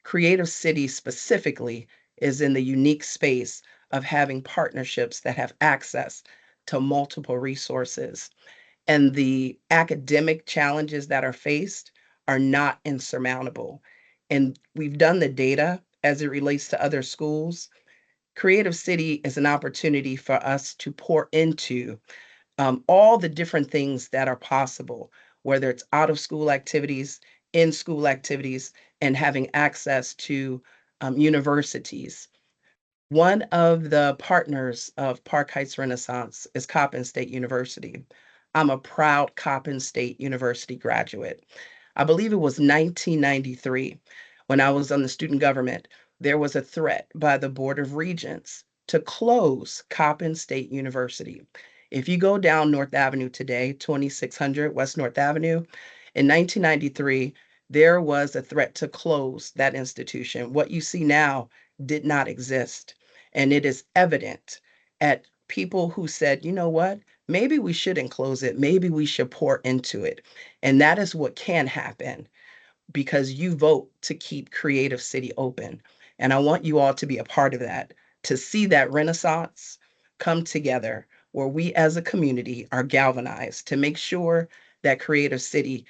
Creative City specifically is in the unique space of having partnerships that have access to multiple resources. And the academic challenges that are faced are not insurmountable. And we've done the data as it relates to other schools. Creative City is an opportunity for us to pour into all the different things that are possible, whether it's out of school activities, in school activities, and having access to universities. One of the partners of Park Heights Renaissance is Coppin State University. I'm a proud Coppin State University graduate. I believe it was 1993 when I was on the student government. There was a threat by the Board of Regents to close Coppin State University. If you go down North Avenue today, 2600 West North Avenue, in 1993, there was a threat to close that institution. What you see now did not exist. And it is evident at people who said, you know what, maybe we shouldn't close it. Maybe we should pour into it. And that is what can happen because you vote to keep Creative City open. And I want you all to be a part of that, to see that renaissance come together where we as a community are galvanized to make sure that Creative City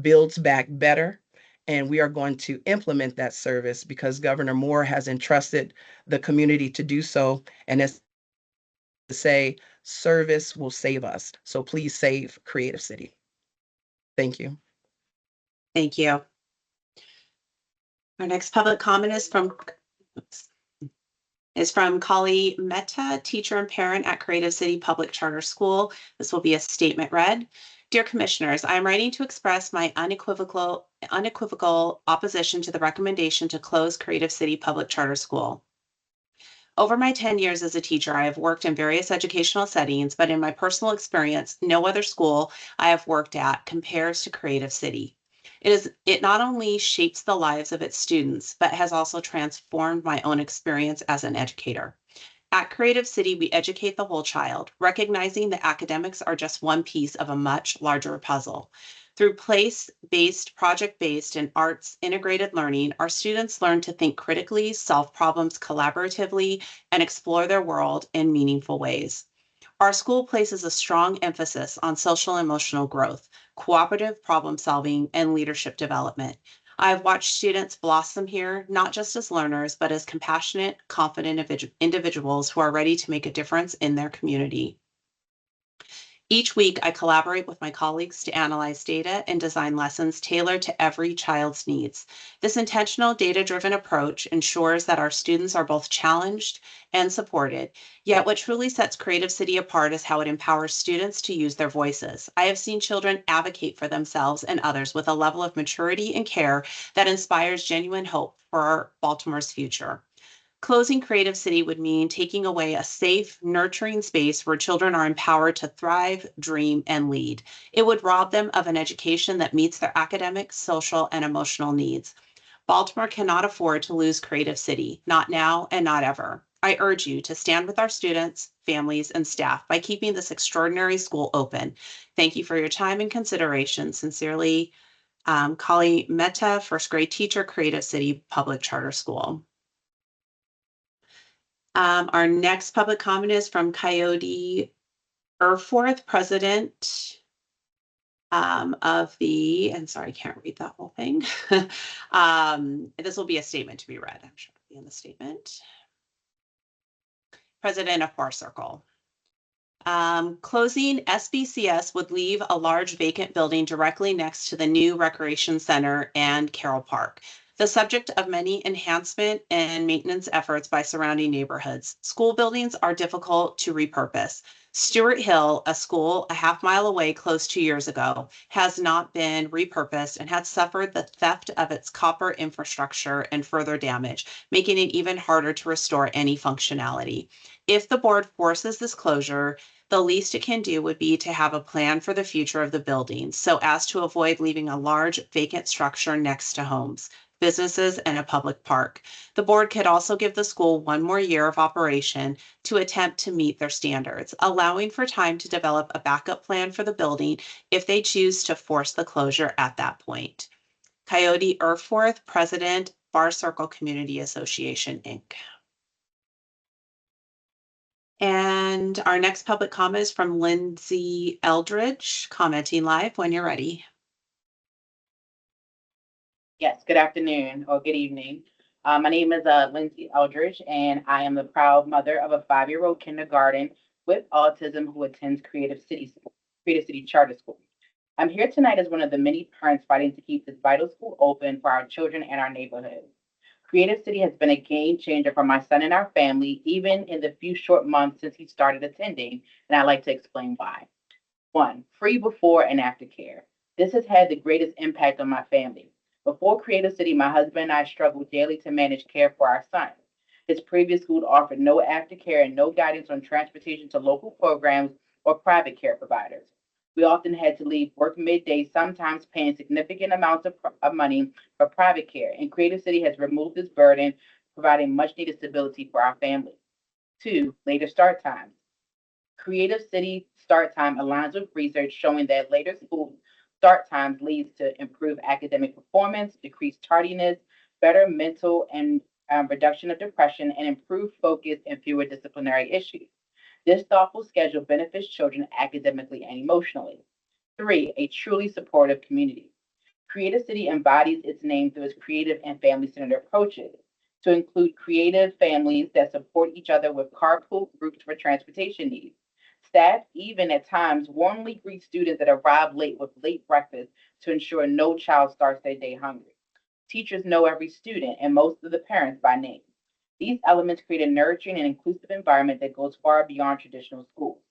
builds back better. And we are going to implement that service because Governor Moore has entrusted the community to do so. And as to say, service will save us. So please save Creative City. Thank you. Thank you. Our next public comment is from Kali Mehta, teacher and parent at Creative City Public Charter School. This will be a statement read. Dear Commissioners, I am writing to express my unequivocal opposition to the recommendation to close Creative City Public Charter School. Over my 10 years as a teacher, I have worked in various educational settings, but in my personal experience, no other school I have worked at compares to Creative City. It not only shapes the lives of its students, but has also transformed my own experience as an educator. At Creative City, we educate the whole child, recognizing that academics are just one piece of a much larger puzzle. Through place-based, project-based, and arts integrated learning, our students learn to think critically, solve problems collaboratively, and explore their world in meaningful ways. Our school places a strong emphasis on social and emotional growth, cooperative problem solving, and leadership development. I have watched students blossom here, not just as learners, but as compassionate, confident individuals who are ready to make a difference in their community. Each week, I collaborate with my colleagues to analyze data and design lessons tailored to every child's needs. This intentional, data-driven approach ensures that our students are both challenged and supported. Yet what truly sets Creative City apart is how it empowers students to use their voices. I have seen children advocate for themselves and others with a level of maturity and care that inspires genuine hope for Baltimore's future. Closing Creative City would mean taking away a safe, nurturing space where children are empowered to thrive, dream, and lead. It would rob them of an education that meets their academic, social, and emotional needs. Baltimore cannot afford to lose Creative City, not now and not ever. I urge you to stand with our students, families, and staff by keeping this extraordinary school open. Thank you for your time and consideration. Sincerely, Kali Mehta, first grade teacher, Creative City Public Charter School. Our next public comment is from Coyote Erforth, president of the, and sorry, I can't read that whole thing. This will be a statement to be read. I'm sure it'll be in the statement. President of Bar Circle. Closing SBCS would leave a large vacant building directly next to the new Recreation Center and Carroll Park, the subject of many enhancement and maintenance efforts by surrounding neighborhoods. School buildings are difficult to repurpose. Stewart Hill, a school a half-mile away closed 2 years ago, has not been repurposed and had suffered the theft of its copper infrastructure and further damage, making it even harder to restore any functionality. If the board forces this closure, the least it can do would be to have a plan for the future of the building so as to avoid leaving a large vacant structure next to homes, businesses, and a public park. The board could also give the school 1 more year of operation to attempt to meet their standards, allowing for time to develop a backup plan for the building if they choose to force the closure at that point. Coyote Erforth, President, Bar Circle Community Association, Inc. And our next public comment is from Lindsay Eldridge, commenting live when you're ready. Yes, good afternoon or good evening. My name is Lindsay Eldridge, and I am the proud mother of a 5-year-old kindergarten with autism who attends Creative City Charter School. I'm here tonight as one of the many parents fighting to keep this vital school open for our children and our neighborhood. Creative City has been a game changer for my son and our family, even in the few short months since he started attending, and I'd like to explain why. 1, free before and after care. This has had the greatest impact on my family. Before Creative City, my husband and I struggled daily to manage care for our son. His previous school offered no aftercare and no guidance on transportation to local programs or private care providers. We often had to leave work midday, sometimes paying significant amounts of money for private care, and Creative City has removed this burden, providing much needed stability for our family. 2, later start times. Creative City start time aligns with research showing that later school start times leads to improved academic performance, decreased tardiness, better mental and reduction of depression, and improved focus and fewer disciplinary issues. This thoughtful schedule benefits children academically and emotionally. 3, a truly supportive community. Creative City embodies its name through its creative and family-centered approaches to include creative families that support each other with carpool groups for transportation needs. Staff even at times warmly greet students that arrive late with late breakfast to ensure no child starts their day hungry. Teachers know every student and most of the parents by name. These elements create a nurturing and inclusive environment that goes far beyond traditional schools.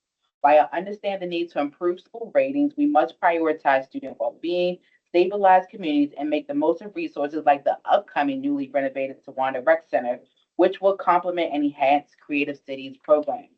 While I understand the need to improve school ratings, we must prioritize student well-being, stabilize communities, and make the most of resources like the upcoming newly renovated Tawanda Rec Center, which will complement and enhance Creative Cities program.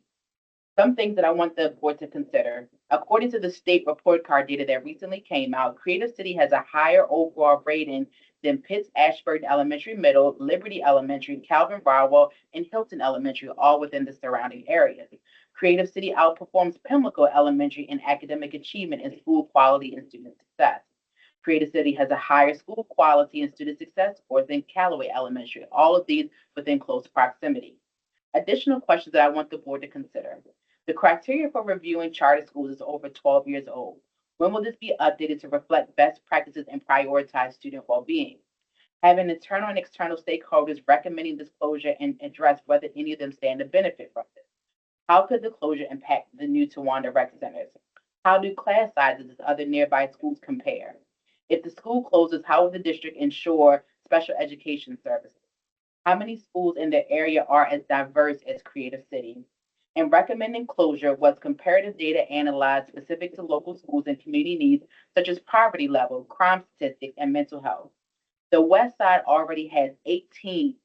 Some things that I want the board to consider. According to the state report card data that recently came out, Creative City has a higher overall rating than Pitts Ashburn Elementary Middle, Liberty Elementary, Calvin Barwell, and Hilton Elementary, all within the surrounding areas. Creative City outperforms Pimlico Elementary in academic achievement in school quality and student success. Creative City has a higher school quality and student success scores than Callaway Elementary, all of these within close proximity. Additional questions that I want the board to consider. The criteria for reviewing charter schools is over 12 years old. When will this be updated to reflect best practices and prioritize student well-being? Having internal and external stakeholders recommending this closure and address whether any of them stand to benefit from this. How could the closure impact the new Tawanda Rec Centers? How do class sizes of other nearby schools compare? If the school closes, how will the district ensure special education services? How many schools in the area are as diverse as Creative City? In recommending closure, was comparative data analyzed specific to local schools and community needs, such as poverty level, crime statistics, and mental health? The West Side already has 18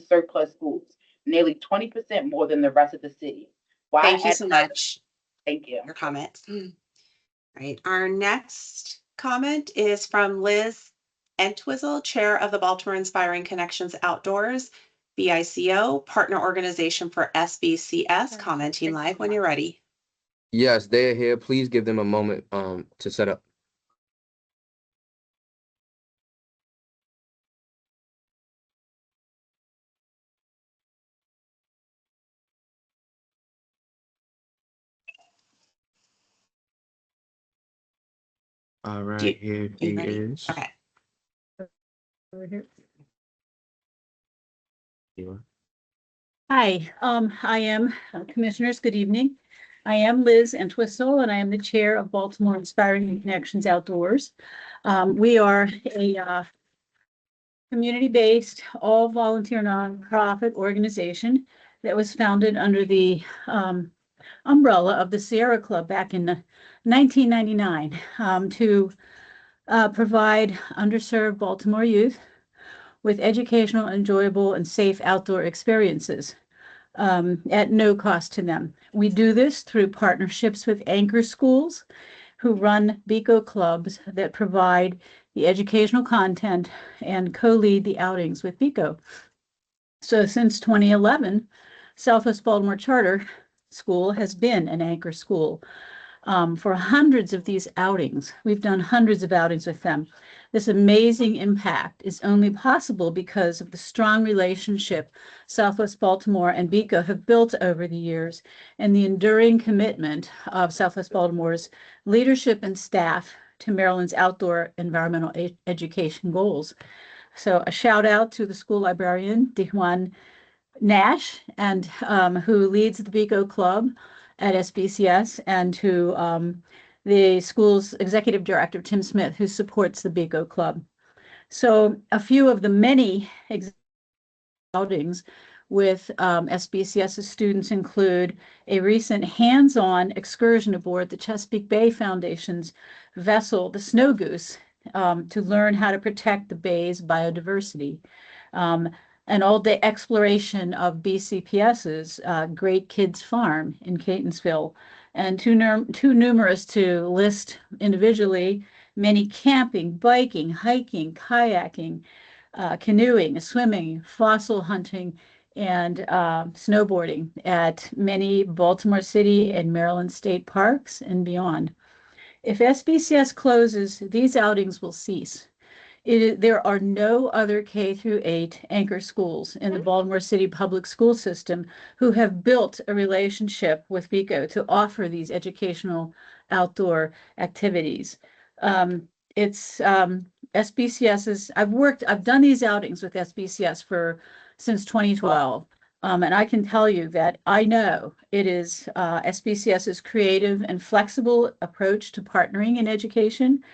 surplus schools, nearly 20% more than the rest of the city. Why Thank you add so another? much Thank you. for your comment. Right. Our next comment is from Liz Entwistle, Chair of the Baltimore Inspiring Connections Outdoors, BICO, partner organization for SBCS, commenting live when you're ready. Yes, they are here. Please give them a moment to set up. All right, here he is. Okay. Hi, I am Commissioners. Good evening. I am Liz Entwistle, and I am the chair of Baltimore Inspiring Connections Outdoors. We are a community-based, all-volunteer nonprofit organization that was founded under the umbrella of the Sierra Club back in 1999 to provide underserved Baltimore youth with educational, enjoyable, and safe outdoor experiences at no cost to them. We do this through partnerships with anchor schools who run BICO clubs that provide the educational content and co-lead the outings with BICO. So since 2011, Southwest Baltimore Charter School has been an anchor school for hundreds of these outings. We've done hundreds of outings with them. This amazing impact is only possible because of the strong relationship Southwest Baltimore and BICO have built over the years and the enduring commitment of Southwest Baltimore's leadership and staff to Maryland's outdoor environmental education goals. So a shout out to the school librarian, Dejuan Nash, and who leads the BICO Club at SBCS, and to the school's executive director, Tim Smith, who supports the BICO Club. So a few of the many outings with SBCS's students include a recent hands-on excursion aboard the Chesapeake Bay Foundation's vessel, the Snow Goose, to learn how to protect the bay's biodiversity. An all-day exploration of BCPS's Great Kids Farm in Catonsville, and too numerous to list individually, many camping, biking, hiking, kayaking, canoeing, swimming, fossil hunting, and snowboarding at many Baltimore City and Maryland state parks and beyond. If SBCS closes, these outings will cease. There are no other K through 8 anchor schools in the Baltimore City public school system who have built a relationship with BICO to offer these educational outdoor activities. It's SBCS's, I've done these outings with SBCS since 2012. And I can tell you that I know it is SBCS's creative and flexible approach to partnering in education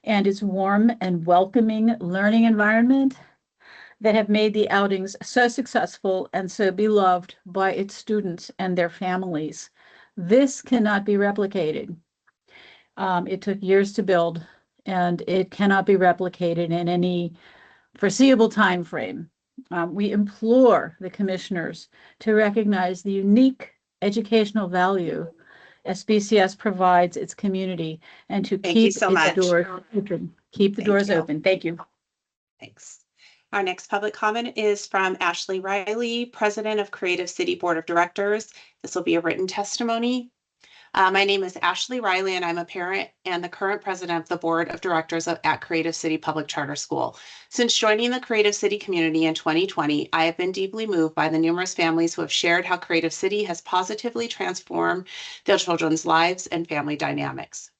and its warm and welcoming learning environment that have made the outings so successful and so beloved by its students and their families. This cannot be replicated. It took years to build, and it cannot be replicated in any foreseeable time frame. We implore the commissioners to recognize the unique educational value SBCS provides its community and to Thank you keep so its much. doors open. Keep the Thank doors you. open. Thank you. Thanks. Our next public comment is from Ashley Riley, President of Creative City Board of Directors. This will be a written testimony. My name is Ashley Riley, and I'm a parent and the current president of the board of directors at Creative City Public Charter School. Since joining the Creative City community in 2020, I have been deeply moved by the numerous families who have shared how Creative City has positively transformed their children's lives and family dynamics.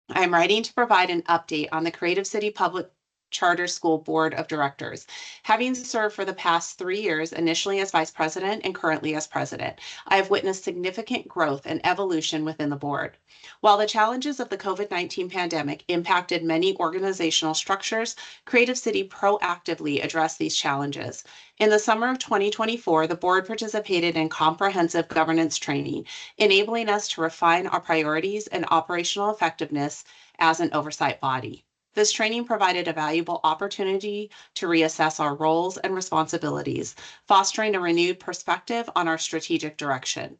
I am writing to provide an update on the Creative City Public Charter School Board of Directors. Having served for the past 3 years, initially as vice president and currently as president, I have witnessed significant growth and evolution within the board. While the challenges of the COVID-19 pandemic impacted many organizational structures, Creative City proactively addressed these challenges. In the summer of 2024, the board participated in comprehensive governance training, enabling us to refine our priorities and operational effectiveness as an oversight body. This training provided a valuable opportunity to reassess our roles and responsibilities, fostering a renewed perspective on our strategic direction.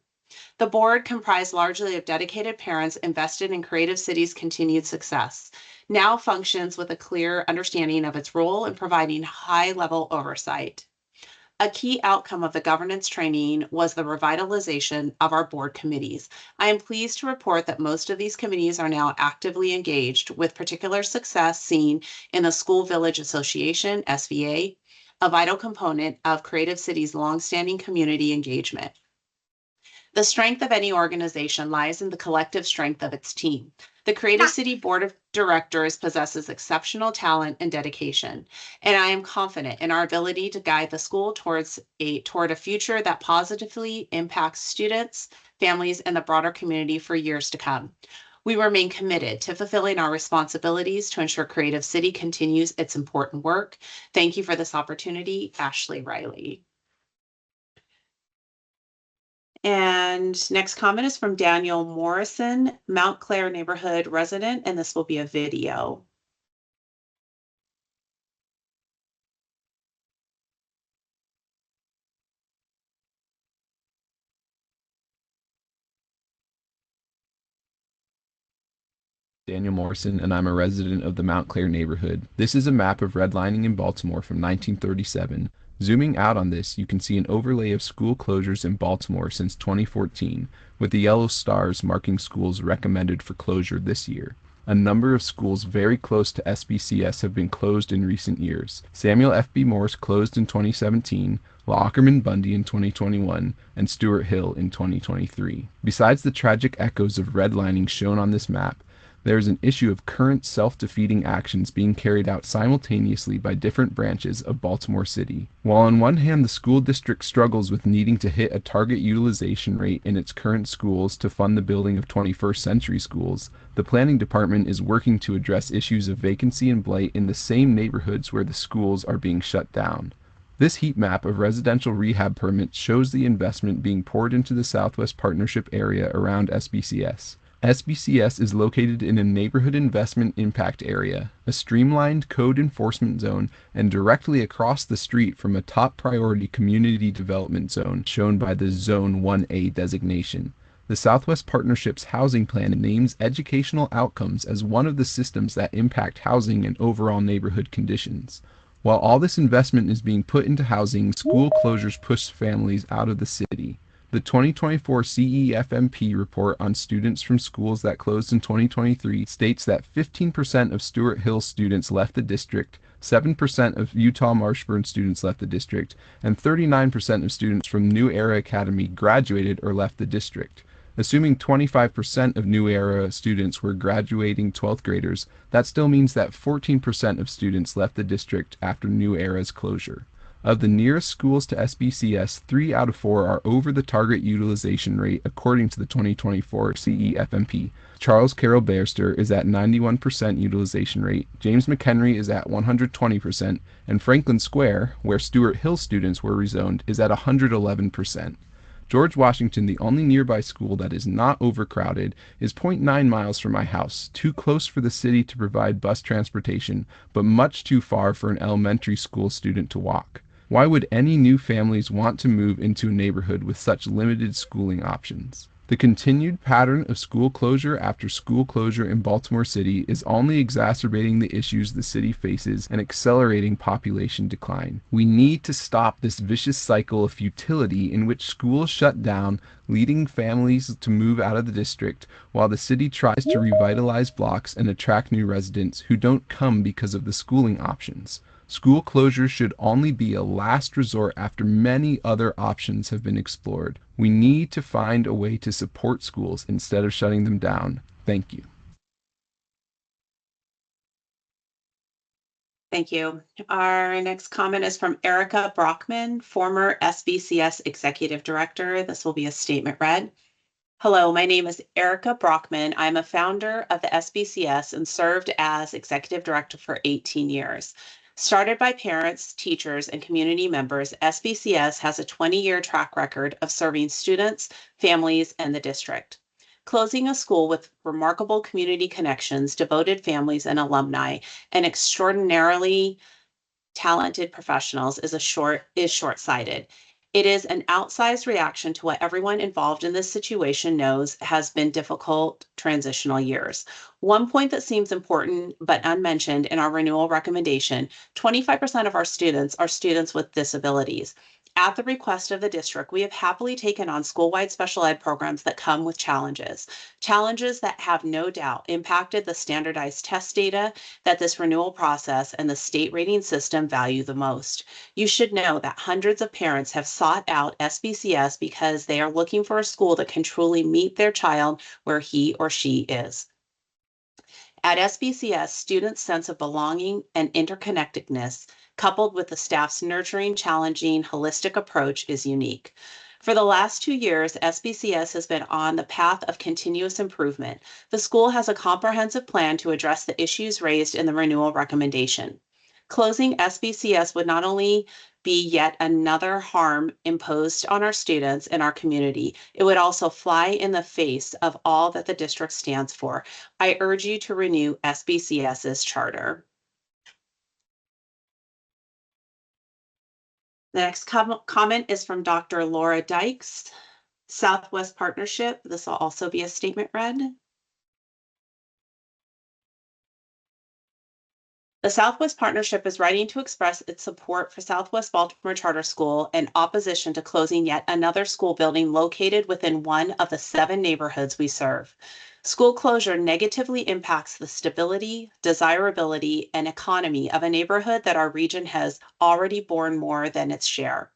The board, comprised largely of dedicated parents invested in Creative City's continued success, now functions with a clear understanding of its role in providing high-level oversight. A key outcome of the governance training was the revitalization of our board committees. I am pleased to report that most of these committees are now actively engaged, with particular success seen in the School Village Association, SVA, a vital component of Creative City's longstanding community engagement. The strength of any organization lies in the collective strength of its team. The Creative City Board of Directors possesses exceptional talent and dedication, and I am confident in our ability to guide the school toward a future that positively impacts students, families, and the broader community for years to come. We remain committed to fulfilling our responsibilities to ensure Creative City continues its important work. Thank you for this opportunity, Ashley Riley. And next comment is from Daniel Morrison, Mount Clair neighborhood resident, and this will be a video. Daniel Morrison, and I'm a resident of the Mount Clair neighborhood. This is a map of redlining in Baltimore from 1937. Zooming out on this, you can see an overlay of school closures in Baltimore since 2014, with the yellow stars marking schools recommended for closure this year. A number of schools very close to SBCS have been closed in recent years. Samuel F.B. Morse closed in 2017, Lockerman Bundy in 2021, and Stuart Hill in 2023. Besides the tragic echoes of redlining shown on this map, there is an issue of current self-defeating actions being carried out simultaneously by different branches of Baltimore City. While on one hand the school district struggles with needing to hit a target utilization rate in its current schools to fund the building of 21st century schools, the planning department is working to address issues of vacancy and blight in the same neighborhoods where the schools are being shut down. This heat map of residential rehab permits shows the investment being poured into the Southwest Partnership area around SBCS. SBCS is located in a neighborhood investment impact area, a streamlined code enforcement zone, and directly across the street from a top priority community development zone shown by the Zone 1A designation. The Southwest Partnership's housing plan names educational outcomes as one of the systems that impact housing and overall neighborhood conditions. While all this investment is being put into housing, school closures push families out of the city. The 2024 CEFMP report on students from schools that closed in 2023 states that 15% of Stuart Hill students left the district, 7% of Utah Marshburn students left the district, and 39% of students from New Era Academy graduated or left the district. Assuming 25% of New Era students were graduating 12th graders, that still means that 14% of students left the district after New Era's closure. Of the nearest schools to SBCS, 3 out of 4 are over the target utilization rate according to the 2024 CEFMP. Charles Carroll Bairster is at 91% utilization rate, James McHenry is at 120%, and Franklin Square, where Stuart Hill students were rezoned, is at 111%. George Washington, the only nearby school that is not overcrowded, is 0.9 miles from my house, too close for the city to provide bus transportation, but much too far for an elementary school student to walk. Why would any new families want to move into a neighborhood with such limited schooling options? The continued pattern of school closure after school closure in Baltimore City is only exacerbating the issues the city faces and accelerating population decline. We need to stop this vicious cycle of futility in which schools shut down, leading families to move out of the district, while the city tries to revitalize blocks and attract new residents who don't come because of the schooling options. School closure should only be a last resort after many other options have been explored. We need to find a way to support schools instead of shutting them down. Thank you. Thank you. Our next comment is from Erica Brockman, former SBCS Executive Director. This will be a statement read. Hello, my name is Erica Brockman. I'm a founder of the SBCS and served as Executive Director for 18 years. Started by parents, teachers, and community members, SBCS has a 20-year track record of serving students, families, and the district. Closing a school with remarkable community connections, devoted families and alumni, and extraordinarily talented professionals is short-sighted. It is an outsized reaction to what everyone involved in this situation knows has been difficult transitional years. One point that seems important but unmentioned in our renewal recommendation, 25% of our students are students with disabilities. At the request of the district, we have happily taken on school-wide special ed programs that come with challenges that have no doubt impacted the standardized test data that this renewal process and the state rating system value the most. You should know that hundreds of parents have sought out SBCS because they are looking for a school that can truly meet their child where he or she is. At SBCS, students' sense of belonging and interconnectedness, coupled with the staff's nurturing, challenging, holistic approach, is unique. For the last 2 years, SBCS has been on the path of continuous improvement. The school has a comprehensive plan to address the issues raised in the renewal recommendation. Closing SBCS would not only be yet another harm imposed on our students and our community, it would also fly in the face of all that the district stands for. I urge you to renew SBCS's charter. The next comment is from Dr. Laura Dykes, Southwest Partnership. This will also be a statement read. The Southwest Partnership is writing to express its support for Southwest Baltimore Charter School in opposition to closing yet another school building located within one of the 7 neighborhoods we serve. School closure negatively impacts the stability, desirability, and economy of a neighborhood that our region has already borne more than its share.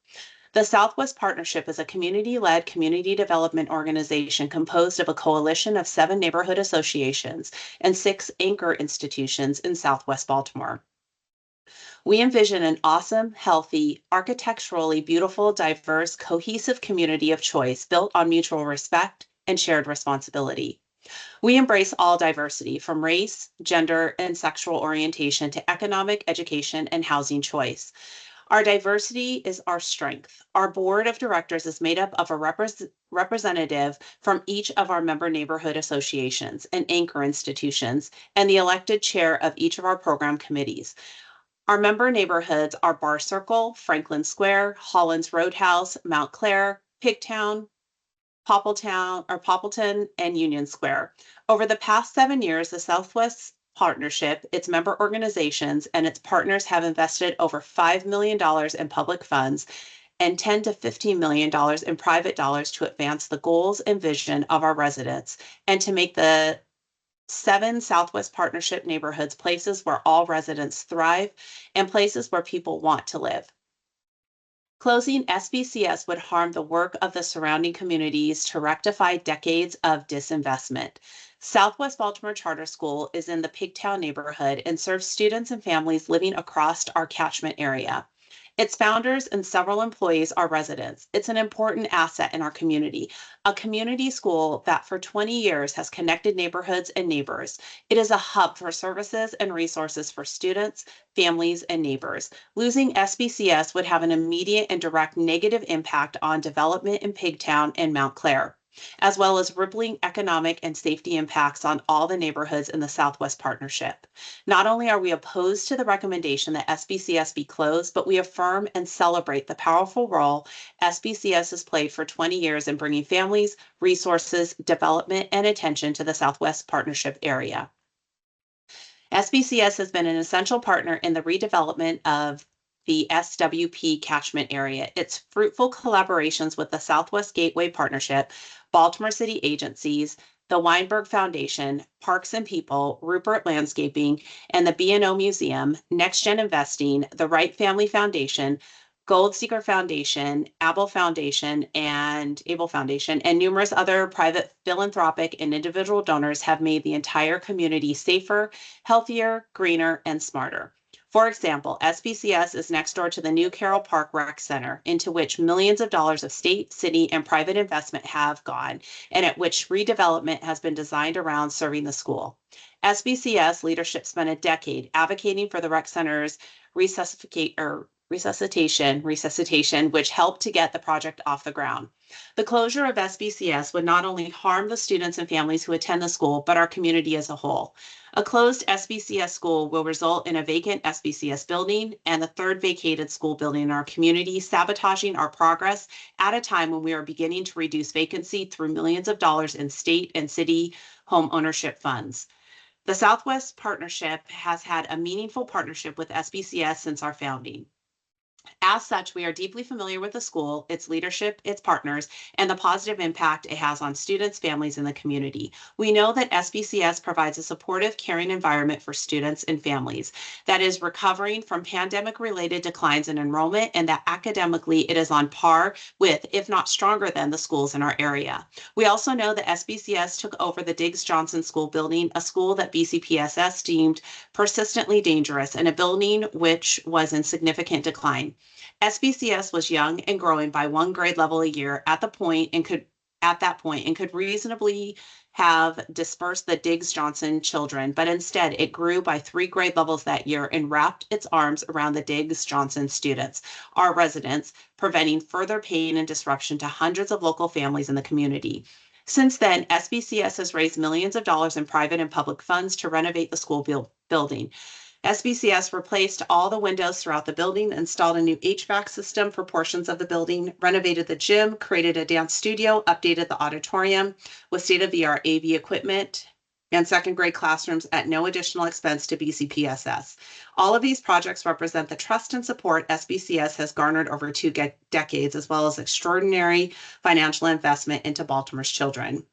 The Southwest Partnership is a community-led community development organization composed of a coalition of 7 neighborhood associations and 6 anchor institutions in Southwest Baltimore. We envision an awesome, healthy, architecturally beautiful, diverse, cohesive community of choice built on mutual respect and shared responsibility. We embrace all diversity from race, gender, and sexual orientation to economic, education, and housing choice. Our diversity is our strength. Our board of directors is made up of a representative from each of our member neighborhood associations and anchor institutions, and the elected chair of each of our program committees. Our member neighborhoods are Bar Circle, Franklin Square, Hollins Roadhouse, Mount Clair, Pigtown, Poppleton, and Union Square. Over the past 7 years, the Southwest Partnership, its member organizations, and its partners have invested over $5 million in public funds and $10 to $15 million in private dollars to advance the goals and vision of our residents and to make the 7 Southwest Partnership neighborhoods places where all residents thrive and places where people want to live. Closing SBCS would harm the work of the surrounding communities to rectify decades of disinvestment. Southwest Baltimore Charter School is in the Pigtown neighborhood and serves students and families living across our catchment area. Its founders and several employees are residents. It's an important asset in our community, a community school that for 20 years has connected neighborhoods and neighbors. It is a hub for services and resources for students, families, and neighbors. Losing SBCS would have an immediate and direct negative impact on development in Pigtown and Mount Clair, as well as rippling economic and safety impacts on all the neighborhoods in the Southwest Partnership. Not only are we opposed to the recommendation that SBCS be closed, but we affirm and celebrate the powerful role SBCS has played for 20 years in bringing families, resources, development, and attention to the Southwest Partnership area. SBCS has been an essential partner in the redevelopment of the SWP catchment area. Its fruitful collaborations with the Southwest Gateway Partnership, Baltimore City agencies, the Weinberg Foundation, Parks and People, Rupert Landscaping, and the B&O Museum, Next Gen Investing, the Wright Family Foundation, Gold Seeker Foundation, Able Foundation, and numerous other private philanthropic and individual donors have made the entire community safer, healthier, greener, and smarter. For example, SBCS is next door to the new Carroll Park Rec Center, into which millions of dollars of state, city, and private investment have gone, and at which redevelopment has been designed around serving the school. SBCS leadership spent a decade advocating for the rec center's resuscitation, which helped to get the project off the ground. The closure of SBCS would not only harm the students and families who attend the school, but our community as a whole. A closed SBCS school will result in a vacant SBCS building and the third vacated school building in our community, sabotaging our progress at a time when we are beginning to reduce vacancy through millions of dollars in state and city home ownership funds. The Southwest Partnership has had a meaningful partnership with SBCS since our founding. As such, we are deeply familiar with the school, its leadership, its partners, and the positive impact it has on students, families, and the community. We know that SBCS provides a supportive, caring environment for students and families that is recovering from pandemic-related declines in enrollment, and that academically it is on par with, if not stronger than, the schools in our area. We also know that SBCS took over the Diggs Johnson School building, a school that BCPSS deemed persistently dangerous, and a building which was in significant decline. SBCS was young and growing by one grade level a year at that point and could reasonably have dispersed the Diggs Johnson children, but instead it grew by 3 grade levels that year and wrapped its arms around the Diggs Johnson students, our residents, preventing further pain and disruption to hundreds of local families in the community. Since then, SBCS has raised millions of dollars in private and public funds to renovate the school building. SBCS replaced all the windows throughout the building, installed a new HVAC system for portions of the building, renovated the gym, created a dance studio, updated the auditorium with state-of-the-art AV equipment, and second-grade classrooms at no additional expense to BCPSS. All of these projects represent the trust and support SBCS has garnered over 2 decades, as well as extraordinary financial investment into Baltimore's children.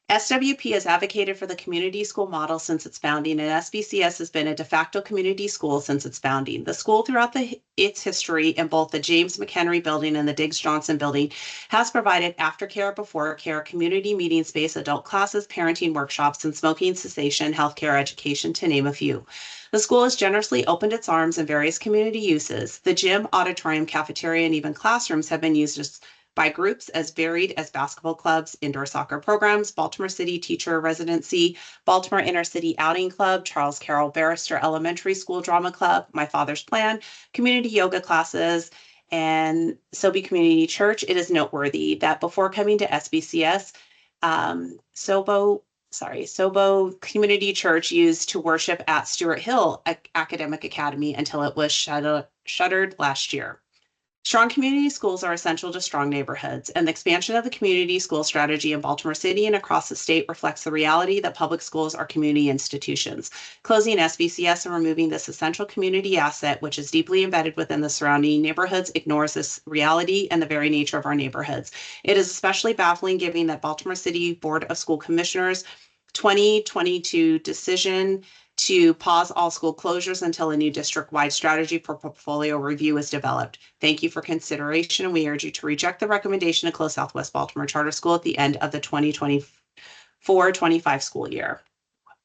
SWP has advocated for the community school model since its founding, and SBCS has been a de facto community school since its founding. The school, throughout its history in both the James McHenry building and the Diggs Johnson building, has provided aftercare, before care, community meeting space, adult classes, parenting workshops, and smoking cessation healthcare education, to name a few. The school has generously opened its arms in various community uses. The gym, auditorium, cafeteria, and even classrooms have been used by groups as varied as basketball clubs, indoor soccer programs, Baltimore City Teacher Residency, Baltimore Inner City Outing Club, Charles Carroll Barrister Elementary School Drama Club, My Father's Plan, community yoga classes, and Sobe Community Church. It is noteworthy that before coming to SBCS, Sobo Community Church used to worship at Stuart Hill Academic Academy until it was shuttered last year. Strong community schools are essential to strong neighborhoods, and the expansion of the community school strategy in Baltimore City and across the state reflects the reality that public schools are community institutions. Closing SBCS and removing this essential community asset, which is deeply embedded within the surrounding neighborhoods, ignores this reality and the very nature of our neighborhoods. It is especially baffling given that Baltimore City Board of School Commissioners 2022 decision to pause all school closures until a new district-wide strategy for portfolio review is developed. Thank you for consideration, and we urge you to reject the recommendation to close Southwest Baltimore Charter School at the end of the 2024-25 school year.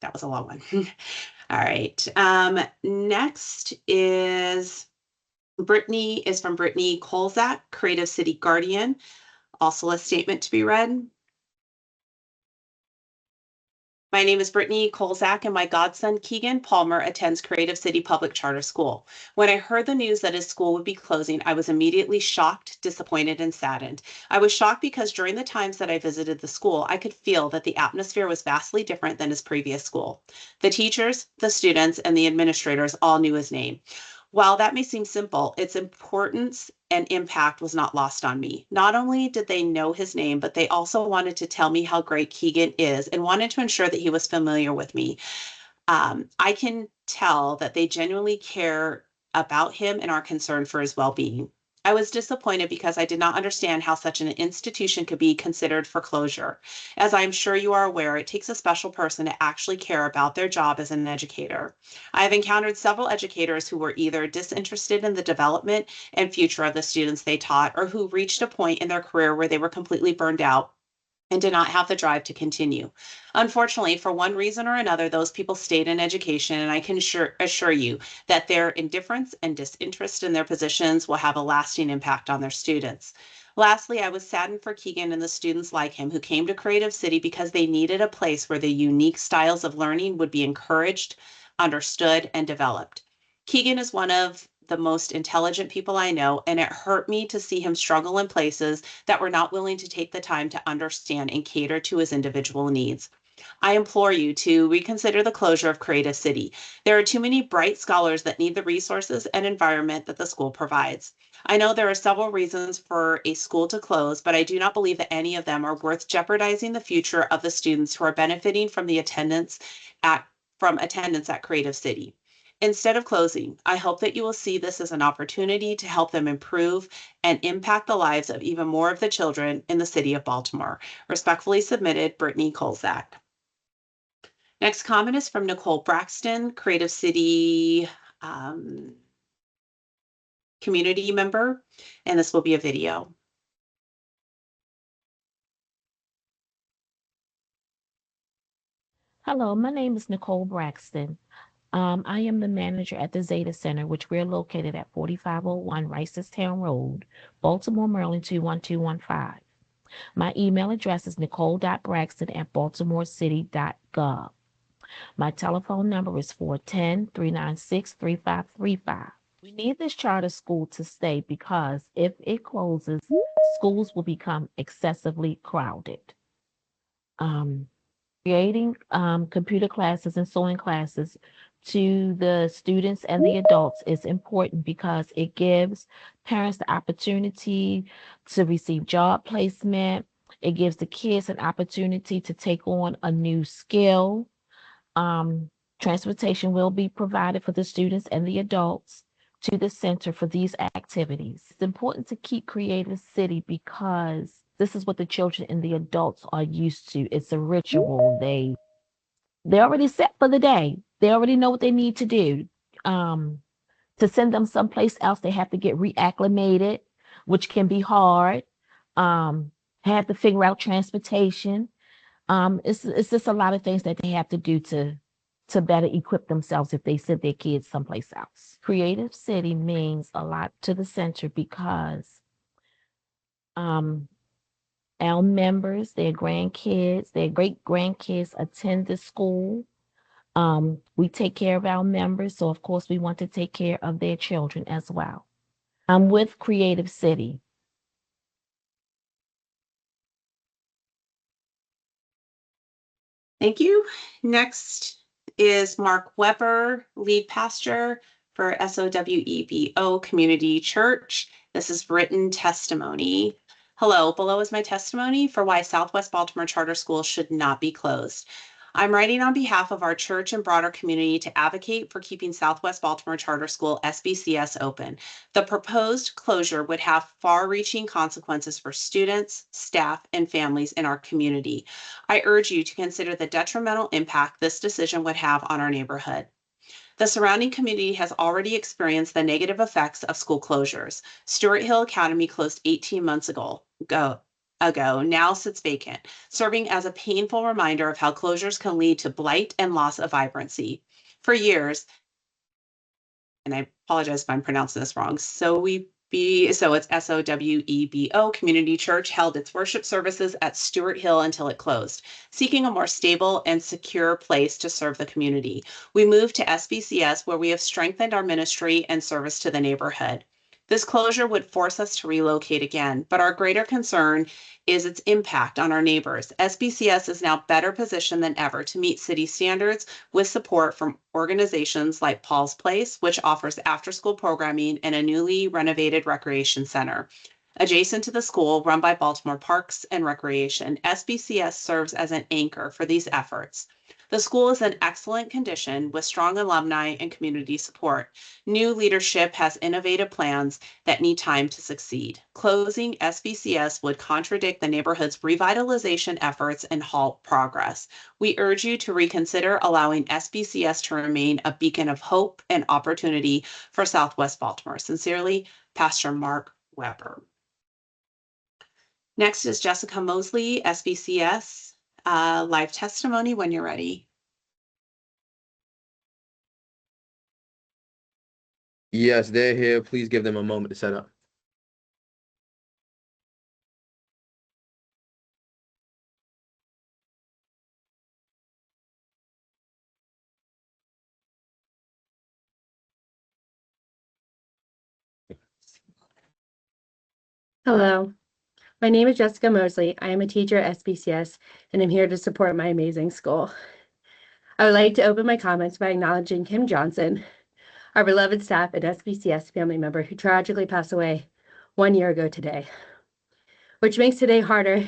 That was a long one. All right. Next is Brittany is from Brittany Kolzak, Creative City Guardian. Also a statement to be read. My name is Brittany Kolzak, and my godson Keegan Palmer attends Creative City Public Charter School. When I heard the news that his school would be closing, I was immediately shocked, disappointed, and saddened. I was shocked because during the times that I visited the school, I could feel that the atmosphere was vastly different than his previous school. The teachers, the students, and the administrators all knew his name. While that may seem simple, its importance and impact was not lost on me. Not only did they know his name, but they also wanted to tell me how great Keegan is and wanted to ensure that he was familiar with me. I can tell that they genuinely care about him and are concerned for his well-being. I was disappointed because I did not understand how such an institution could be considered for closure. As I'm sure you are aware, it takes a special person to actually care about their job as an educator. I have encountered several educators who were either disinterested in the development and future of the students they taught, or who reached a point in their career where they were completely burned out and did not have the drive to continue. Unfortunately, for one reason or another, those people stayed in education, and I can assure you that their indifference and disinterest in their positions will have a lasting impact on their students. Lastly, I was saddened for Keegan and the students like him who came to Creative City because they needed a place where the unique styles of learning would be encouraged, understood, and developed. Keegan is one of the most intelligent people I know, and it hurt me to see him struggle in places that were not willing to take the time to understand and cater to his individual needs. I implore you to reconsider the closure of Creative City. There are too many bright scholars that need the resources and environment that the school provides. I know there are several reasons for a school to close, but I do not believe that any of them are worth jeopardizing the future of the students who are benefiting from attendance at Creative City. Instead of closing, I hope that you will see this as an opportunity to help them improve and impact the lives of even more of the children in the city of Baltimore. Respectfully submitted, Brittany Kolzak. Next comment is from Nicole Braxton, Creative City community member, and this will be a video. Hello, my name is Nicole Braxton. I am the manager at the Zeta Center, which we're located at 4501 Ricestown Road, Baltimore, Maryland 21215. My email address is nicole.braxton@baltimorecity.gov. My telephone number is 410-396-3535. We need this charter school to stay because if it closes, schools will become excessively crowded. Creating computer classes and sewing classes to the students and the adults is important because it gives parents the opportunity to receive job placement. It gives the kids an opportunity to take on a new skill. Transportation will be provided for the students and the adults to the center for these activities. It's important to keep Creative City because this is what the children and the adults are used to. It's a ritual. They're already set for the day. They already know what they need to do. To send them someplace else, they have to get reacclimated, which can be hard. Have to figure out transportation. It's just a lot of things that they have to do to better equip themselves if they send their kids someplace else. Creative City means a lot to the center because our members, their grandkids, their great grandkids attend the school. We take care of our members, so of course we want to take care of their children as well. I'm with Creative City. Thank you. Next is Mark Weber, lead pastor for SOWEBO Community Church. This is written testimony. Hello, below is my testimony for why Southwest Baltimore Charter School should not be closed. I'm writing on behalf of our church and broader community to advocate for keeping Southwest Baltimore Charter School SBCS open. The proposed closure would have far-reaching consequences for students, staff, and families in our community. I urge you to consider the detrimental impact this decision would have on our neighborhood. The surrounding community has already experienced the negative effects of school closures. Stuart Hill Academy closed 18 months ago, now sits vacant, serving as a painful reminder of how closures can lead to blight and loss of vibrancy. For years, and I apologize if I'm pronouncing this wrong, so it's SOWEBO Community Church held its worship services at Stewart Hill until it closed, seeking a more stable and secure place to serve the community. We moved to SBCS, where we have strengthened our ministry and service to the neighborhood. This closure would force us to relocate again, but our greater concern is its impact on our neighbors. SBCS is now better positioned than ever to meet city standards with support from organizations like Paul's Place, which offers after-school programming and a newly renovated recreation center. Adjacent to the school, run by Baltimore Parks and Recreation, SBCS serves as an anchor for these efforts. The school is in excellent condition with strong alumni and community support. New leadership has innovative plans that need time to succeed. Closing SBCS would contradict the neighborhood's revitalization efforts and halt progress. We urge you to reconsider allowing SBCS to remain a beacon of hope and opportunity for Southwest Baltimore. Sincerely, Pastor Mark Weber. Next is Jessica Mosley, SBCS. Live testimony when you're ready. Yes, they're here. Please give them a moment to set up. Hello, my name is Jessica Mosley. I am a teacher at SBCS, and I'm here to support my amazing school. I would like to open my comments by acknowledging Kim Johnson, our beloved staff and SBCS family member who tragically passed away 1 year ago today, which makes today harder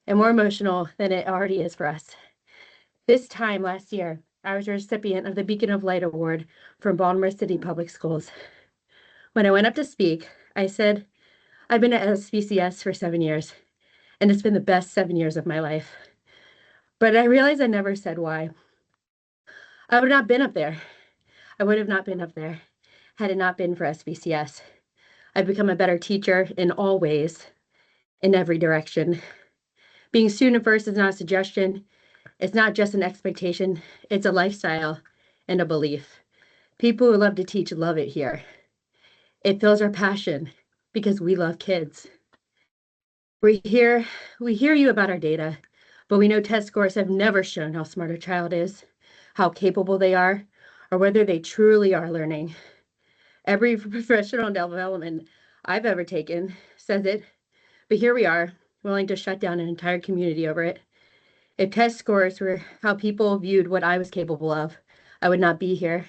and more emotional than it already is for us. This time last year, I was a recipient of the Beacon of Light Award from Baltimore City Public Schools. When I went up to speak, I said, I've been at SBCS for 7 years, and it's been the best 7 years of my life. But I realized I never said why. I would not have been up there. I would have not been up there had it not been for SBCS. I've become a better teacher in all ways, in every direction. Being student first is not a suggestion. It's not just an expectation. It's a lifestyle and a belief. People who love to teach love it here. It fills our passion because we love kids. We hear you about our data, but we know test scores have never shown how smart a child is, how capable they are, or whether they truly are learning. Every professional development I've ever taken says it, but here we are, willing to shut down an entire community over it. If test scores were how people viewed what I was capable of, I would not be here.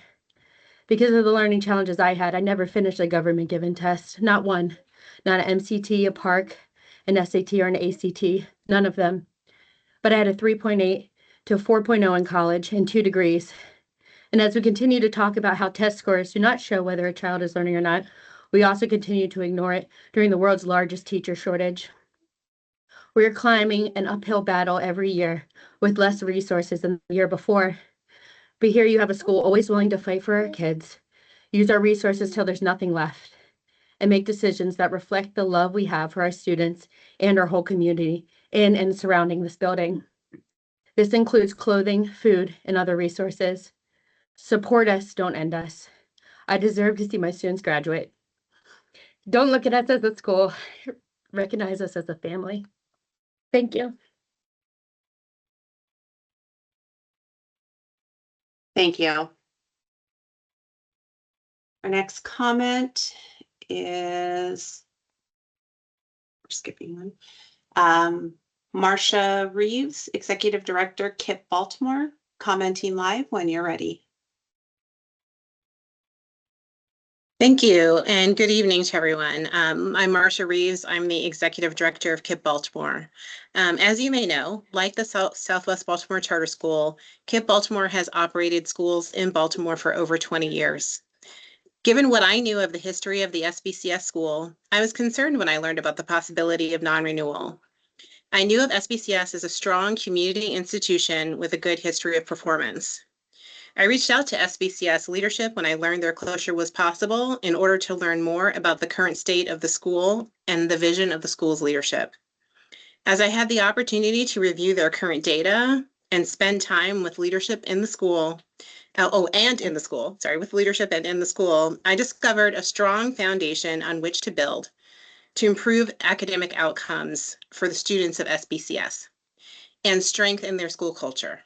Because of the learning challenges I had, I never finished a government-given test, not one, not an MCT, a PARC, an SAT, or an ACT, none of them. But I had a 3.8 to a 4.0 in college and 2 degrees. And as we continue to talk about how test scores do not show whether a child is learning or not, we also continue to ignore it during the world's largest teacher shortage. We are climbing an uphill battle every year with less resources than the year before. But here you have a school always willing to fight for our kids, use our resources till there's nothing left, and make decisions that reflect the love we have for our students and our whole community in and surrounding this building. This includes clothing, food, and other resources. Support us, don't end us. I deserve to see my students graduate. Don't look at us as a school. Recognize us as a family. Thank you. Thank you. Our next comment is, we're skipping one. Marcia Reeves, Executive Director, KIPP Baltimore, commenting live when you're ready. Thank you, and good evening to everyone. I'm Marcia Reeves. I'm the Executive Director of KIPP Baltimore. As you may know, like the Southwest Baltimore Charter School, KIPP Baltimore has operated schools in Baltimore for over 20 years. Given what I knew of the history of the SBCS school, I was concerned when I learned about the possibility of non-renewal. I knew of SBCS as a strong community institution with a good history of performance. I reached out to SBCS leadership when I learned their closure was possible in order to learn more about the current state of the school and the vision of the school's leadership. As I had the opportunity to review their current data and spend time with leadership in the school, and in the school, sorry, with leadership and in the school, I discovered a strong foundation on which to build to improve academic outcomes for the students of SBCS and strengthen their school culture.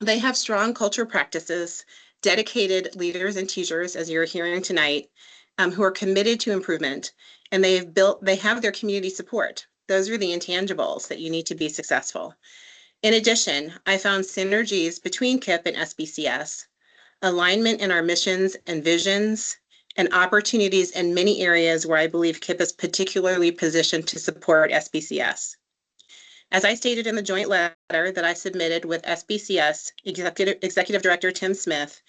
They have strong culture practices, dedicated leaders and teachers, as you're hearing tonight, who are committed to improvement, and they have their community support. Those are the intangibles that you need to be successful. In addition, I found synergies between KIPP and SBCS, alignment in our missions and visions, and opportunities in many areas where I believe KIPP is particularly positioned to support SBCS. As I stated in the joint letter that I submitted with SBCS Executive Director Tim Smith,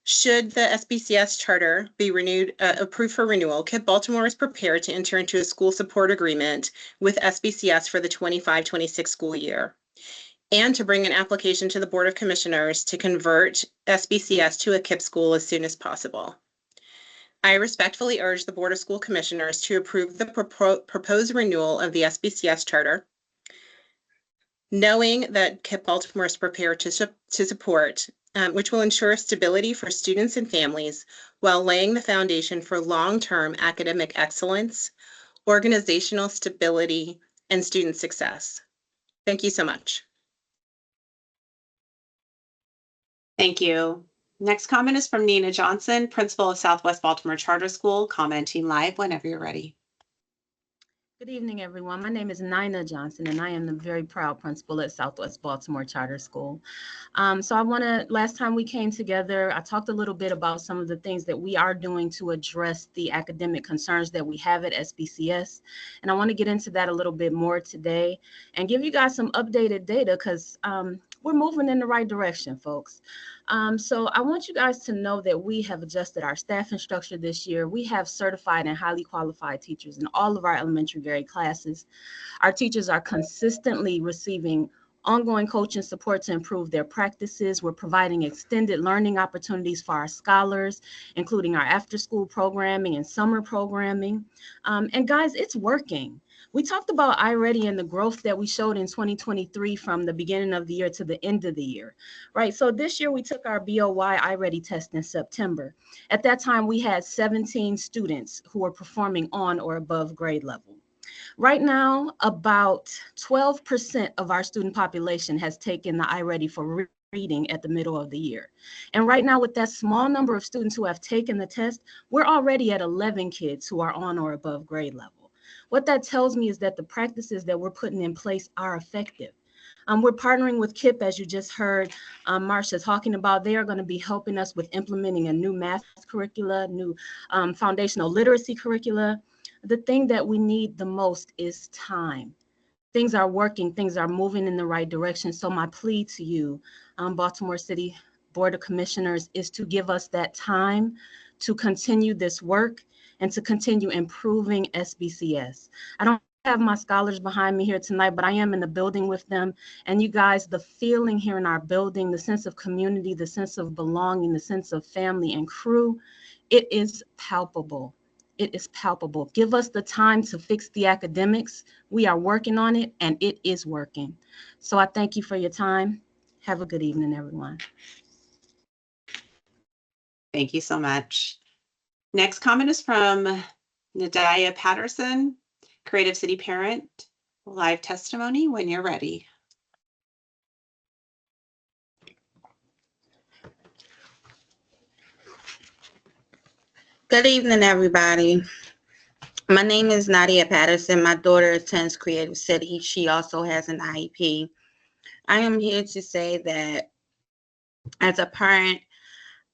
should the SBCS charter be approved for renewal, KIPP Baltimore is prepared to enter into a school support agreement with SBCS for the 25-26 school year, and to bring an application to the Board of Commissioners to convert SBCS to a KIPP school as soon as possible. I respectfully urge the Board of School Commissioners to approve the proposed renewal of the SBCS charter, knowing that KIPP Baltimore is prepared to support, which will ensure stability for students and families while laying the foundation for long-term academic excellence, organizational stability, and student success. Thank you so much. Thank you. Next comment is from Nina Johnson, principal of Southwest Baltimore Charter School, commenting live whenever you're ready. Good evening, everyone. My name is Nina Johnson, and I am the very proud principal at Southwest Baltimore Charter School. Last time we came together, I talked a little bit about some of the things that we are doing to address the academic concerns that we have at SBCS. And I want to get into that a little bit more today and give you guys some updated data because we're moving in the right direction, folks. So I want you guys to know that we have adjusted our staffing structure this year. We have certified and highly qualified teachers in all of our elementary grade classes. Our teachers are consistently receiving ongoing coaching support to improve their practices. We're providing extended learning opportunities for our scholars, including our after-school programming and summer programming. And guys, it's working. We talked about iReady and the growth that we showed in 2023 from the beginning of the year to the end of the year, right? So this year we took our BOY iReady test in September. At that time, we had 17 students who were performing on or above grade level. Right now, about 12% of our student population has taken the iReady for reading at the middle of the year. And right now, with that small number of students who have taken the test, we're already at 11 kids who are on or above grade level. What that tells me is that the practices that we're putting in place are effective. We're partnering with KIPP, as you just heard Marcia talking about. They are going to be helping us with implementing a new math curricula, new foundational literacy curricula. The thing that we need the most is time. Things are working, things are moving in the right direction. So my plea to you, Baltimore City Board of Commissioners, is to give us that time to continue this work and to continue improving SBCS. I don't have my scholars behind me here tonight, but I am in the building with them. And you guys, the feeling here in our building, the sense of community, the sense of belonging, the sense of family and crew, it is palpable. It is palpable. Give us the time to fix the academics. We are working on it, and it is working. So I thank you for your time. Have a good evening, everyone. Thank you so much. Next comment is from Nadia Patterson, Creative City parent. Live testimony when you're ready. Good evening, everybody. My name is Nadia Patterson. My daughter attends Creative City. She also has an IEP. I am here to say that as a parent,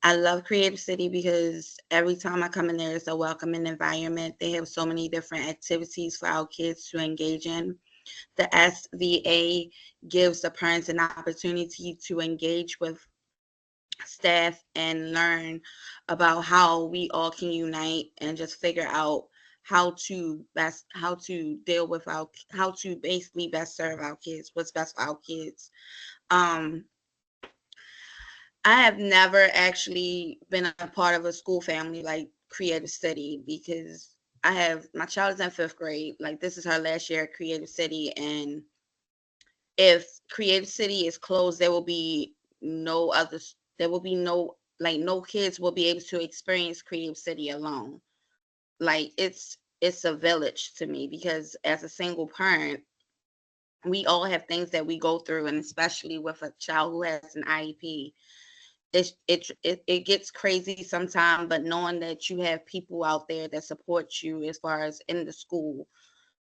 I love Creative City because every time I come in there, it's a welcoming environment. They have so many different activities for our kids to engage in. The SVA gives the parents an opportunity to engage with staff and learn about how we all can unite and just figure out how to deal with how to basically best serve our kids, what's best for our kids. I have never actually been a part of a school family like Creative City because my child is in 5th grade. Like, this is her last year at Creative City, and if Creative City is closed, there will be there will be no kids will be able to experience Creative City alone. Like it's a village to me, because as a single parent, we all have things that we go through, and especially with a child who has an IEP, it gets crazy sometimes. But knowing that you have people out there that support you as far as in the school,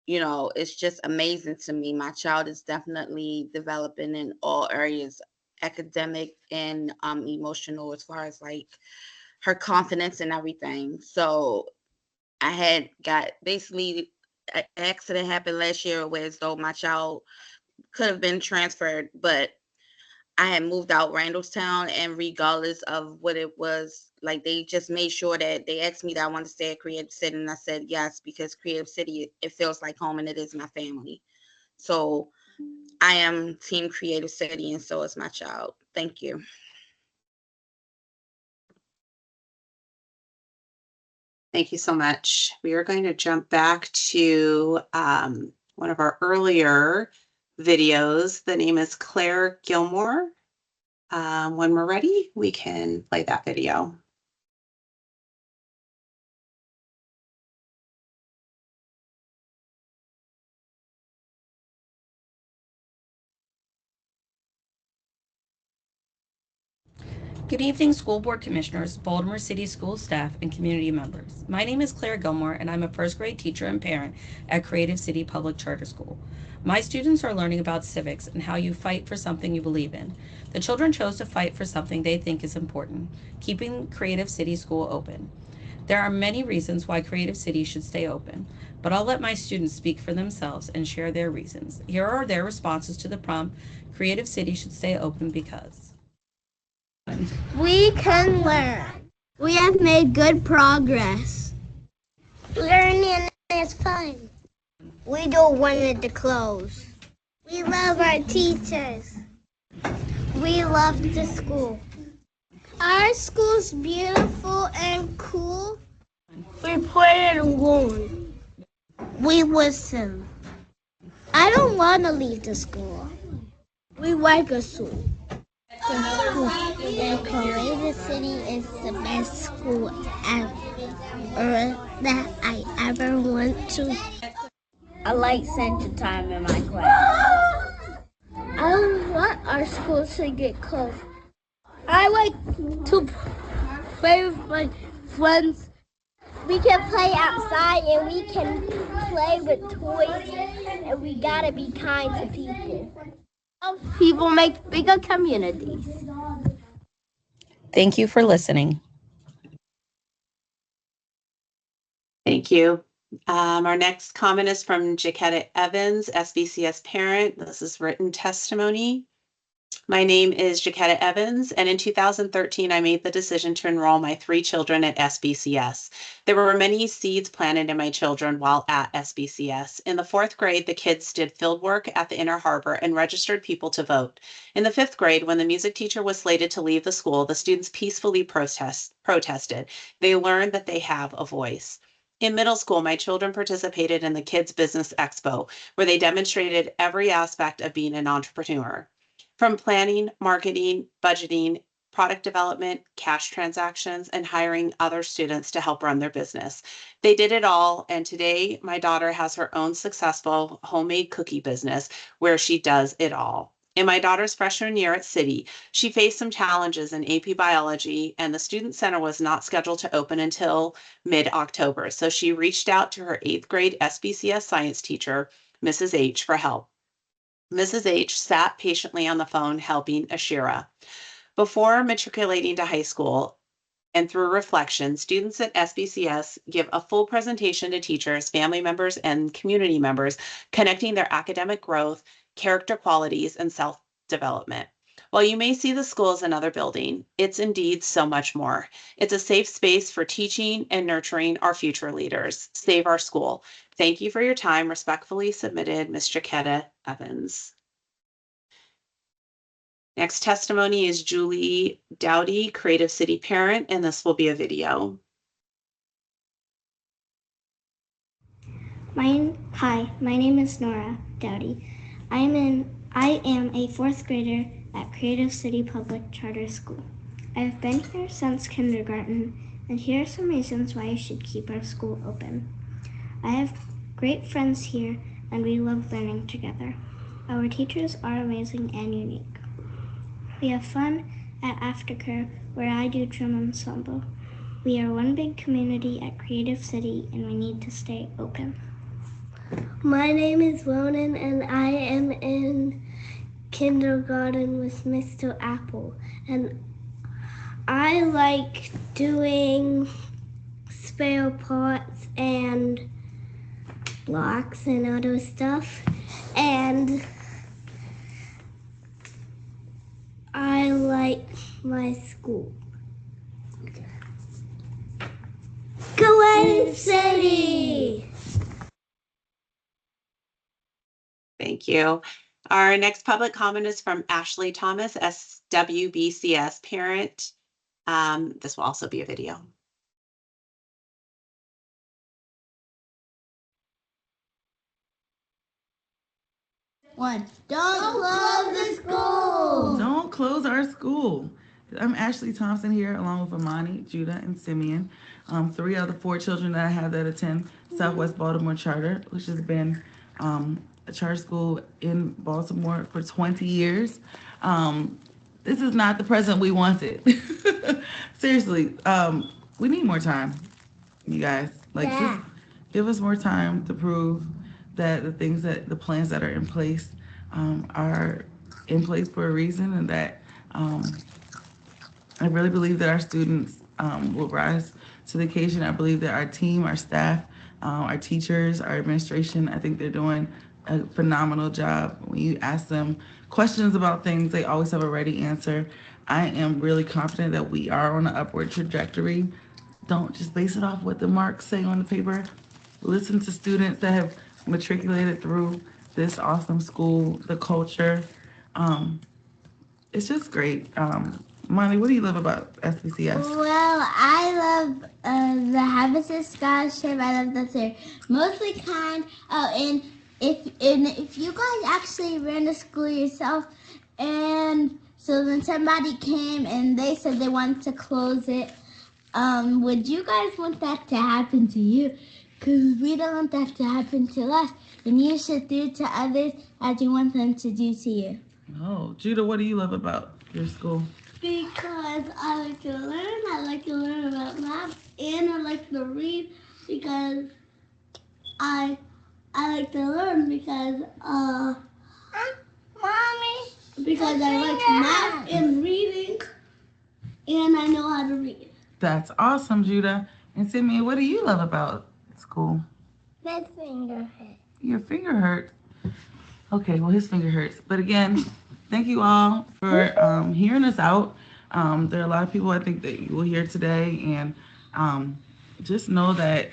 it's just amazing to me. My child is definitely developing in all areas, academic and emotional, as far as like her confidence and everything. So I had got basically an accident happened last year where as though my child could have been transferred, but I had moved out Randallstown, and regardless of what it was, like they just made sure that they asked me that I wanted to stay at Creative City, and I said yes, because Creative City, it feels like home, and it is my family. So I am Team Creative City, and so is my child. Thank you. Thank you so much. We are going to jump back to one of our earlier videos. The name is Claire Gilmore. When we're ready, we can play that video. Good evening, School Board Commissioners, Baltimore City School staff, and community members. My name is Claire Gilmore, and I'm a first grade teacher and parent at Creative City Public Charter School. My students are learning about civics and how you fight for something you believe in. The children chose to fight for something they think is important, keeping Creative City School open. There are many reasons why Creative City should stay open, but I'll let my students speak for themselves and share their reasons. Here are their responses to the prompt, Creative City should stay open because. We can learn. We have made good progress. Learning is fun. We don't want it to close. We love our teachers. We love the school. Our school's beautiful and cool. We play and learn. We listen. I don't want to leave the school. We like a school. The Creative City is the best school ever that I ever went to. I like center time in my class. I don't want our school to get closed. I like to play with my friends. We can play outside and we can play with toys, and we gotta be kind to people. People make bigger communities. Thank you for listening. Thank you. Our next comment is from Jaquetta Evans, SBCS parent. This is written testimony. My name is Jaquetta Evans, and in 2013, I made the decision to enroll my 3 children at SBCS. There were many seeds planted in my children while at SBCS. In the 4th grade, the kids did field work at the Inner Harbor and registered people to vote. In the 5th grade, when the music teacher was slated to leave the school, the students peacefully protested. They learned that they have a voice. In middle school, my children participated in the Kids Business Expo, where they demonstrated every aspect of being an entrepreneur. From planning, marketing, budgeting, product development, cash transactions, and hiring other students to help run their business. They did it all, and today my daughter has her own successful homemade cookie business where she does it all. In my daughter's freshman year at City, she faced some challenges in AP biology, and the student center was not scheduled to open until mid-October. So she reached out to her 8th grade SBCS science teacher, Mrs. H, for help. Mrs. H sat patiently on the phone helping Ashira. Before matriculating to high school and through reflection, students at SBCS give a full presentation to teachers, family members, and community members, connecting their academic growth, character qualities, and self-development. While you may see the school as another building, it's indeed so much more. It's a safe space for teaching and nurturing our future leaders. Save our school. Thank you for your time. Respectfully submitted, Ms. Jaquetta Evans. Next testimony is Julie Dowdy, Creative City parent, and this will be a video. Hi, my name is Nora Dowdy. I am a 4th grader at Creative City Public Charter School. I have been here since kindergarten, and here are some reasons why you should keep our school open. I have great friends here, and we love learning together. Our teachers are amazing and unique. We have fun at aftercare, where I do drum ensemble. We are one big community at Creative City, and we need to stay open. My name is Ronan, and I am in kindergarten with Mr. Apple. And I like doing spare parts and blocks and other stuff. And I like my school. Creative City! Thank you. Our next public comment is from Ashley Thomas, SWBCS parent. This will also be a video. One, don't close the school. Don't close our school. I'm Ashley Thompson here along with Amani, Judah, and Simeon. 3 out of the 4 children that I have that attend Southwest Baltimore Charter, which has been a charter school in Baltimore for 20 years. This is not the president we wanted. Seriously, we need more time, you guys. Just give us more time to prove that the plans that are in place are in place for a reason, and that I really believe that our students will rise to the occasion. I believe that our team, our staff, our teachers, our administration, I think they're doing a phenomenal job. When you ask them questions about things, they always have a ready answer. I am really confident that we are on an upward trajectory. Don't just base it off what the marks say on the paper. Listen to students that have matriculated through this awesome school, the culture. It's just great. Monty, what do you love about SBCS? Well, I love the Habitus Scholarship. I love that they're mostly kind. Oh, and if you guys actually ran the school yourself, and so then somebody came and they said they wanted to close it, would you guys want that to happen to you? Because we don't want that to happen to us. And you should do to others as you want them to do to you. Oh, Judah, what do you love about your school? Because I like to learn about math, and I like to read because I like to learn because because I like math and reading, and I know how to read. That's awesome, Judah. And Simeon, what do you love about school? My finger hurts. Your finger hurts. Okay, well, his finger hurts. But again, thank you all for hearing us out. There are a lot of people I think that you will hear today, and just know that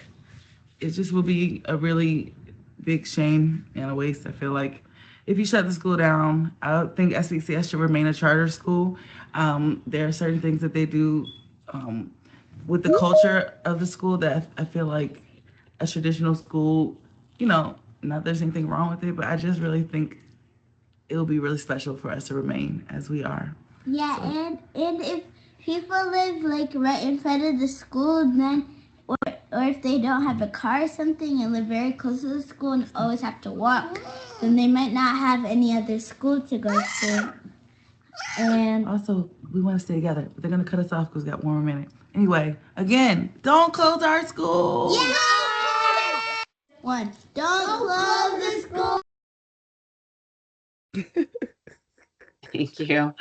it just will be a really big shame and a waste. I feel like if you shut the school down, I think SBCS should remain a charter school. There are certain things that they do with the culture of the school that I feel like a traditional school, not that there's anything wrong with it, but I just really think it'll be really special for us to remain as we are. Yeah, so. and if people live like right in front of the school, then or if they don't have a car or something and live very close to the school and always have to walk, then they might not have any other school to go to. And also, we want to stay together, but they're gonna cut us off because we got 1 more minute. Anyway, again, don't close our school. Yeah! One, don't close the school. Thank you.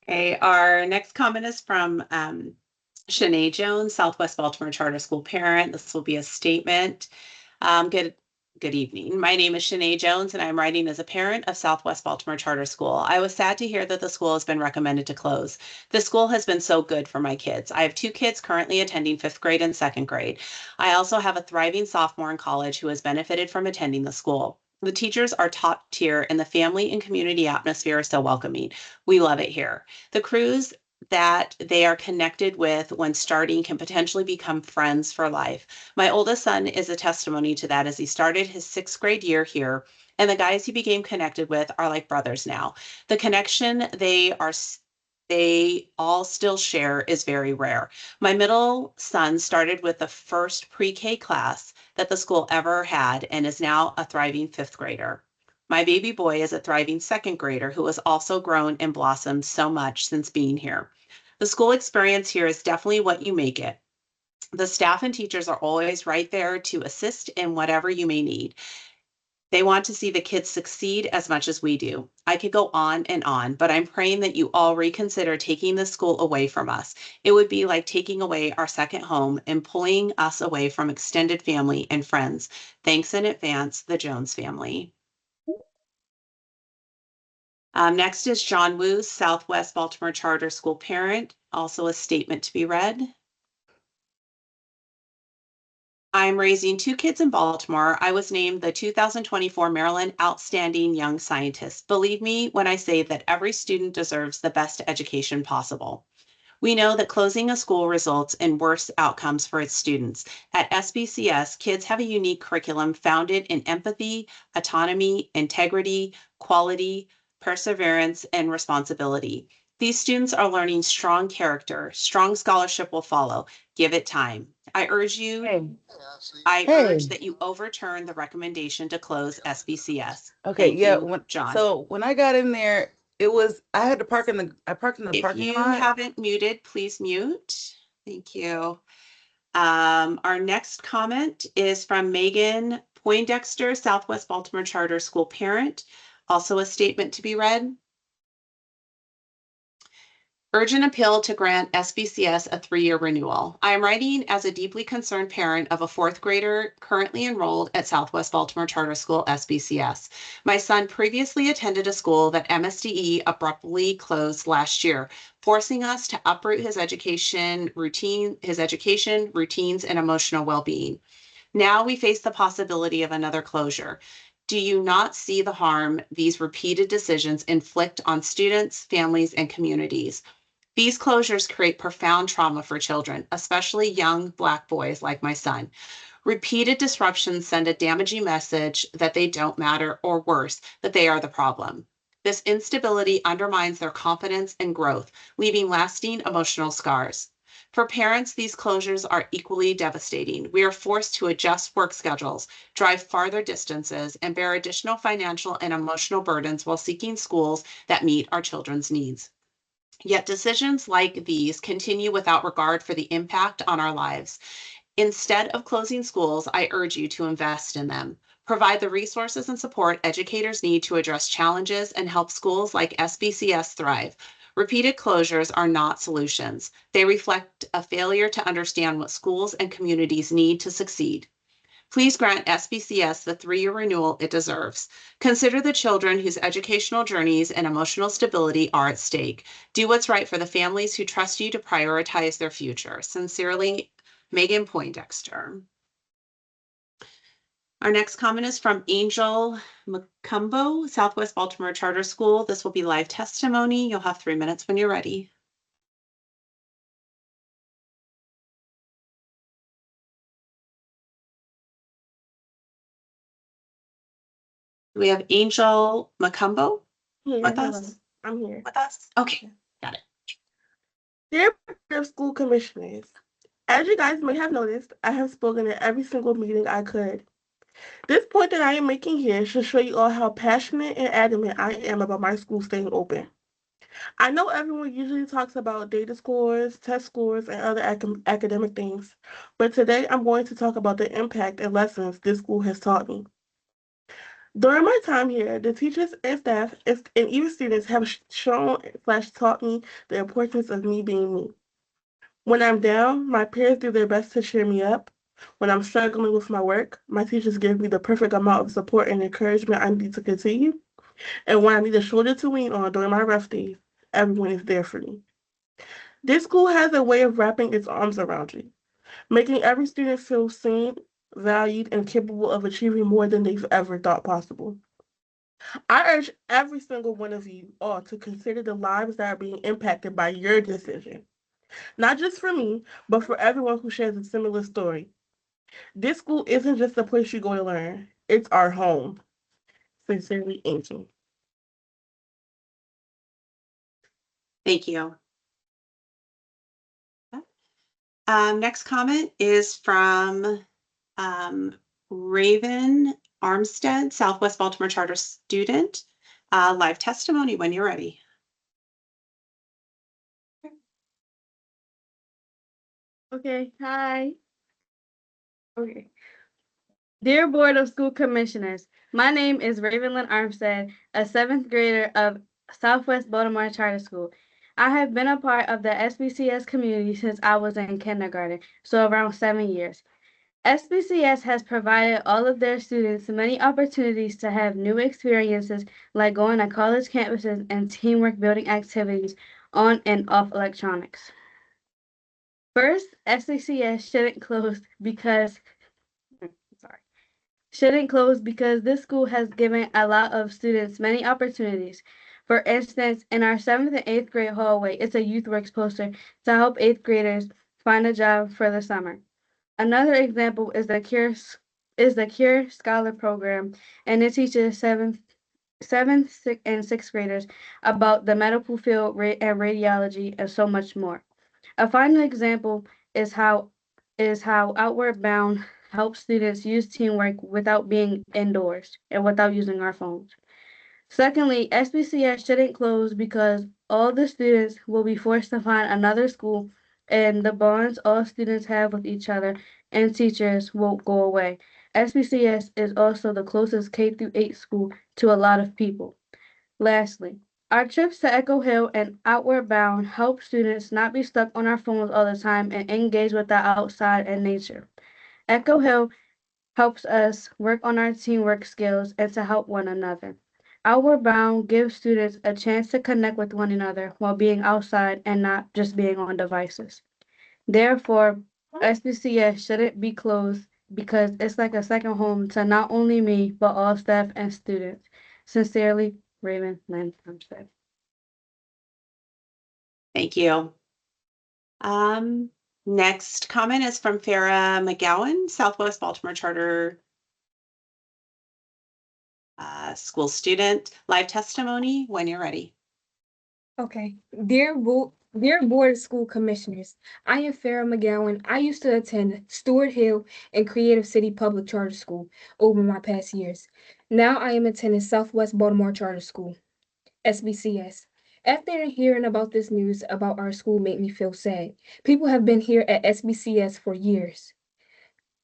Okay, our next comment is from Shanae Jones, Southwest Baltimore Charter School parent. This will be a statement. Good evening. My name is Shanae Jones, and I'm writing as a parent of Southwest Baltimore Charter School. I was sad to hear that the school has been recommended to close. The school has been so good for my kids. I have 2 kids currently attending 5th grade and 2nd grade. I also have a thriving sophomore in college who has benefited from attending the school. The teachers are top tier, and the family and community atmosphere is so welcoming. We love it here. The crews that they are connected with when starting can potentially become friends for life. My oldest son is a testimony to that as he started his 6th grade year here and the guys he became connected with are like brothers now. The connection they all still share is very rare. My middle son started with the first pre-K class that the school ever had and is now a thriving fifth grader. My baby boy is a thriving second grader who has also grown and blossomed so much since being here. The school experience here is definitely what you make it. The staff and teachers are always right there to assist in whatever you may need. They want to see the kids succeed as much as we do. I could go on, but I'm praying that you all reconsider taking this school away from us. It would be like taking away our second home and pulling us away from extended family and friends. Thanks in advance, the Jones family. Next is John Wu, Southwest Baltimore Charter School parent, also a statement to be read. I'm raising 2 kids in Baltimore. I was named the 2024 Maryland Outstanding Young Scientist. Believe me when I say that every student deserves the best education possible. We know that closing a school results in worse outcomes for its students. At SBCS, kids have a unique curriculum founded in empathy, autonomy, integrity, quality, perseverance, and responsibility. These students are learning strong character. Strong scholarship will follow. Give it time. I urge that you overturn the recommendation to close SBCS. Okay, Thank yeah. you, John. So when I got in there, I had to park in the parking lot. If you haven't muted, please mute. Thank you. Our next comment is from Megan Poindexter, Southwest Baltimore Charter School parent. Also a statement to be read. Urgent appeal to grant SBCS a 3-year renewal. I am writing as a deeply concerned parent of a 4th grader currently enrolled at Southwest Baltimore Charter School SBCS. My son previously attended a school that MSDE abruptly closed last year, forcing us to uproot his education, routines, and emotional well-being. Now we face the possibility of another closure. Do you not see the harm these repeated decisions inflict on students, families, and communities? These closures create profound trauma for children, especially young Black boys like my son. Repeated disruptions send a damaging message that they don't matter, or worse, that they are the problem. This instability undermines their confidence and growth, leaving lasting emotional scars. For parents, these closures are equally devastating. We are forced to adjust work schedules, drive farther distances, and bear additional financial and emotional burdens while seeking schools that meet our children's needs. Yet decisions like these continue without regard for the impact on our lives. Instead of closing schools, I urge you to invest in them. Provide the resources and support educators need to address challenges and help schools like SBCS thrive. Repeated closures are not solutions. They reflect a failure to understand what schools and communities need to succeed. Please grant SBCS the 3-year renewal it deserves. Consider the children whose educational journeys and emotional stability are at stake. Do what's right for the families who trust you to prioritize their future. Sincerely, Megan Poindexter. Our next comment is from Angel Macumbo, Southwest Baltimore Charter School. This will be live testimony. You'll have 3 minutes when you're ready. We have Angel Macumbo with us. I'm here. With us? Okay, got it. Dear Board of School Commissioners, as you guys may have noticed, I have spoken at every single meeting I could. This point that I am making here should show you all how passionate and adamant I am about my school staying open. I know everyone usually talks about data scores, test scores, and other academic things, but today I'm going to talk about the impact and lessons this school has taught me. During my time here, the teachers and staff and even students have shown/taught me the importance of me being me. When I'm down, my peers do their best to cheer me up. When I'm struggling with my work, my teachers give me the perfect amount of support and encouragement I need to continue. And when I need a shoulder to lean on during my rough days, everyone is there for me. This school has a way of wrapping its arms around you, making every student feel seen, valued, and capable of achieving more than they've ever thought possible. I urge every single one of you all to consider the lives that are being impacted by your decision. Not just for me, but for everyone who shares a similar story. This school isn't just a place you go to learn, it's our home. Sincerely, Angel. Thank you. Next comment is from Raven Armstead, Southwest Baltimore Charter student. Live testimony when you're ready. Okay, hi. Okay. Dear Board of School Commissioners, my name is Ravenlyn Armstead, a 7th grader of Southwest Baltimore Charter School. I have been a part of the SBCS community since I was in kindergarten, so around 7 years. SBCS has provided all of their students many opportunities to have new experiences like going to college campuses and teamwork building activities on and off electronics. First, SBCS shouldn't close because this school has given a lot of students many opportunities. For instance, in our 7th and 8th grade hallway, it's a youth works poster to help 8th graders find a job for the summer. Another example is the Cure Scholar Program, and it teaches seventh, and 6th graders about the medical field and radiology and so much more. A final example is how Outward Bound helps students use teamwork without being indoors and without using our phones. Secondly, SBCS shouldn't close because all the students will be forced to find another school and the bonds all students have with each other and teachers won't go away. SBCS is also the closest K-8 school to a lot of people. Lastly, our trips to Echo Hill and Outward Bound help students not be stuck on our phones all the time and engage with the outside and nature. Echo Hill helps us work on our teamwork skills and to help one another. Outward Bound gives students a chance to connect with one another while being outside and not just being on devices. Therefore, SBCS shouldn't be closed because it's like a second home to not only me, but all staff and students. Sincerely, Raven Lynn Armstead. Thank you. Next comment is from Farah McGowan, Southwest Baltimore Charter school student. Live testimony when you're ready. Okay. Dear Board of School Commissioners, I am Farah McGowan. I used to attend Stewart Hill and Creative City Public Charter School over my past years. Now I am attending Southwest Baltimore Charter School, SBCS. After hearing about this news about our school made me feel sad. People have been here at SBCS for years.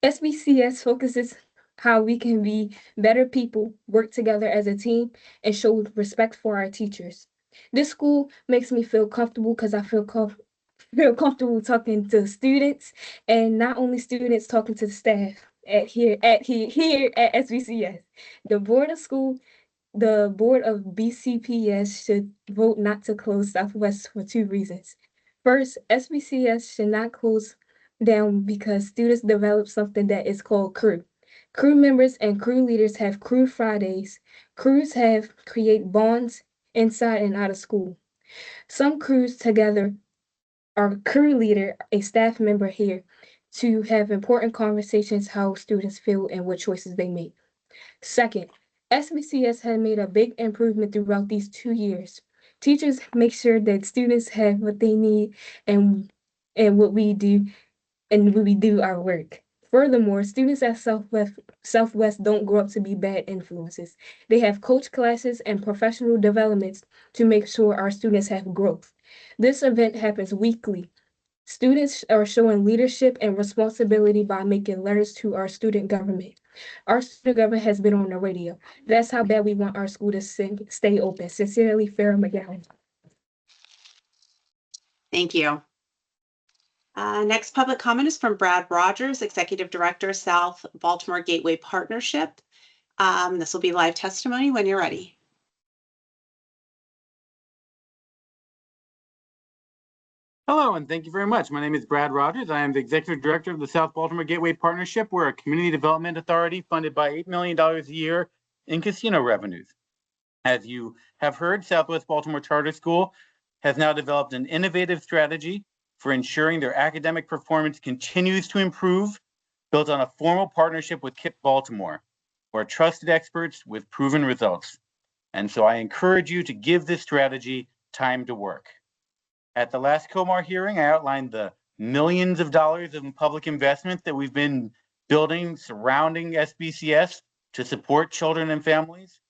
SBCS focuses how we can be better people, work together as a team, and show respect for our teachers. This school makes me feel comfortable because I feel comfortable talking to students, and not only students talking to the staff here at SBCS. The board of BCPS should vote not to close Southwest for 2 reasons. First, SBCS should not close down because students develop something that is called crew. Crew members and crew leaders have crew Fridays. Crews have create bonds inside and out of school. Some crews together are crew leader, a staff member here, to have important conversations how students feel and what choices they make. Second, SBCS has made a big improvement throughout these 2 years. Teachers make sure that students have what they need and what we do and when we do our work. Furthermore, students at Southwest don't grow up to be bad influences. They have coach classes and professional developments to make sure our students have growth. This event happens weekly. Students are showing leadership and responsibility by making letters to our student government. Our student government has been on the radio. That's how bad we want our school to stay open. Sincerely, Farah McGowan. Thank you. Next public comment is from Brad Rogers, Executive Director, South Baltimore Gateway Partnership. This will be live testimony when you're ready. Hello, and thank you very much. My name is Brad Rogers. I am the Executive Director of the South Baltimore Gateway Partnership. We're a community development authority funded by $8 million a year in casino revenues. As you have heard, Southwest Baltimore Charter School has now developed an innovative strategy for ensuring their academic performance continues to improve, built on a formal partnership with KIPP Baltimore. who are trusted experts with proven results. And so I encourage you to give this strategy time to work. At the last COMAR hearing, I outlined the millions of dollars of public investment that we've been building surrounding SBCS to support children and families,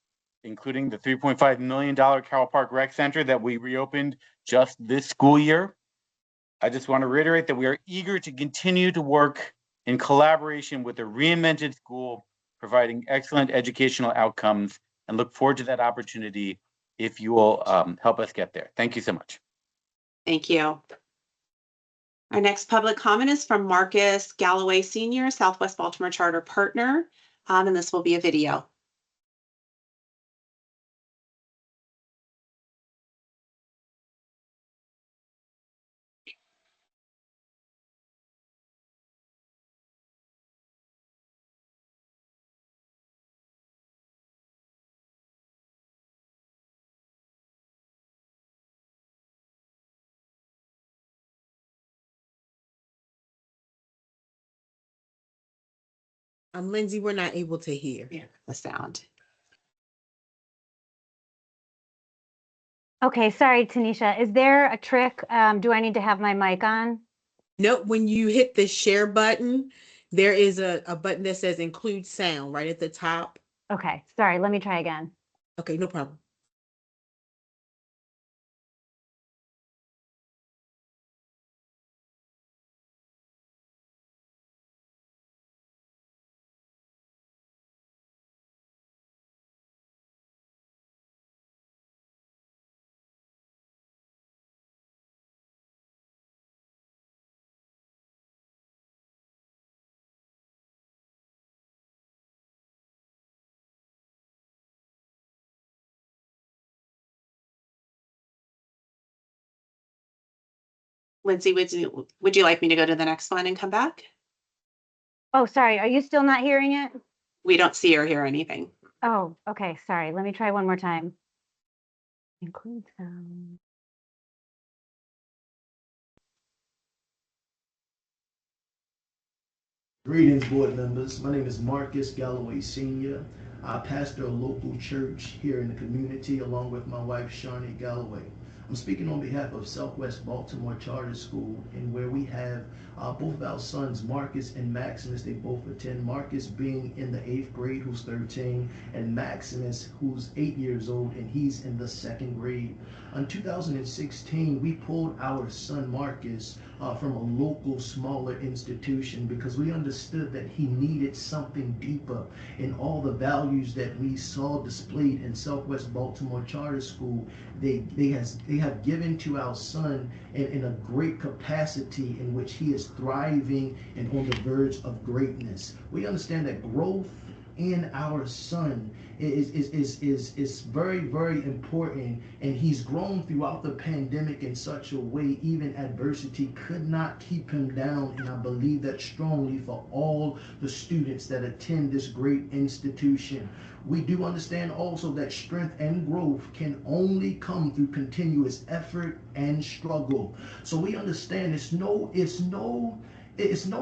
including the $3.5 million Carroll Park Rec Center that we reopened just this school year. I just want to reiterate that we are eager to continue to work in collaboration with the reinvented school, providing excellent educational outcomes, and look forward to that opportunity if you will help us get there. Thank you so much. Thank you. Our next public comment is from Marcus Galloway Sr., Southwest Baltimore Charter Partner, and this will be a video. Lindsay, we're not able to hear the sound. Okay, sorry, Tanisha. Is there a trick? Do I need to have my mic on? No, when you hit the share button, there is a button that says include sound right at the top. Okay, sorry, let me try again. Okay, no problem. Lindsay, would you like me to go to the next one and come back? Oh, sorry, are you still not hearing it? We don't see or hear anything. Oh, okay, sorry. Let me try one more time. Include sound. Greetings, board members. My name is Marcus Galloway Sr. I pastor a local church here in the community along with my wife, Sharni Galloway. I'm speaking on behalf of Southwest Baltimore Charter School, and where we have both of our sons, Marcus and Maximus. They both attend. Marcus being in the 8th grade, who's 13, and Maximus, who's 8 years old, and he's in the 2nd grade. In 2016, we pulled our son Marcus from a local smaller institution because we understood that he needed something deeper in all the values that we saw displayed in Southwest Baltimore Charter School. They have given to our son in a great capacity in which he is thriving and on the verge of greatness. We understand that growth in our son is very, very important, and he's grown throughout the pandemic in such a way even adversity could not keep him down, and I believe that strongly for all the students that attend this great institution. We do understand also that strength and growth can only come through continuous effort and struggle. So we understand it's no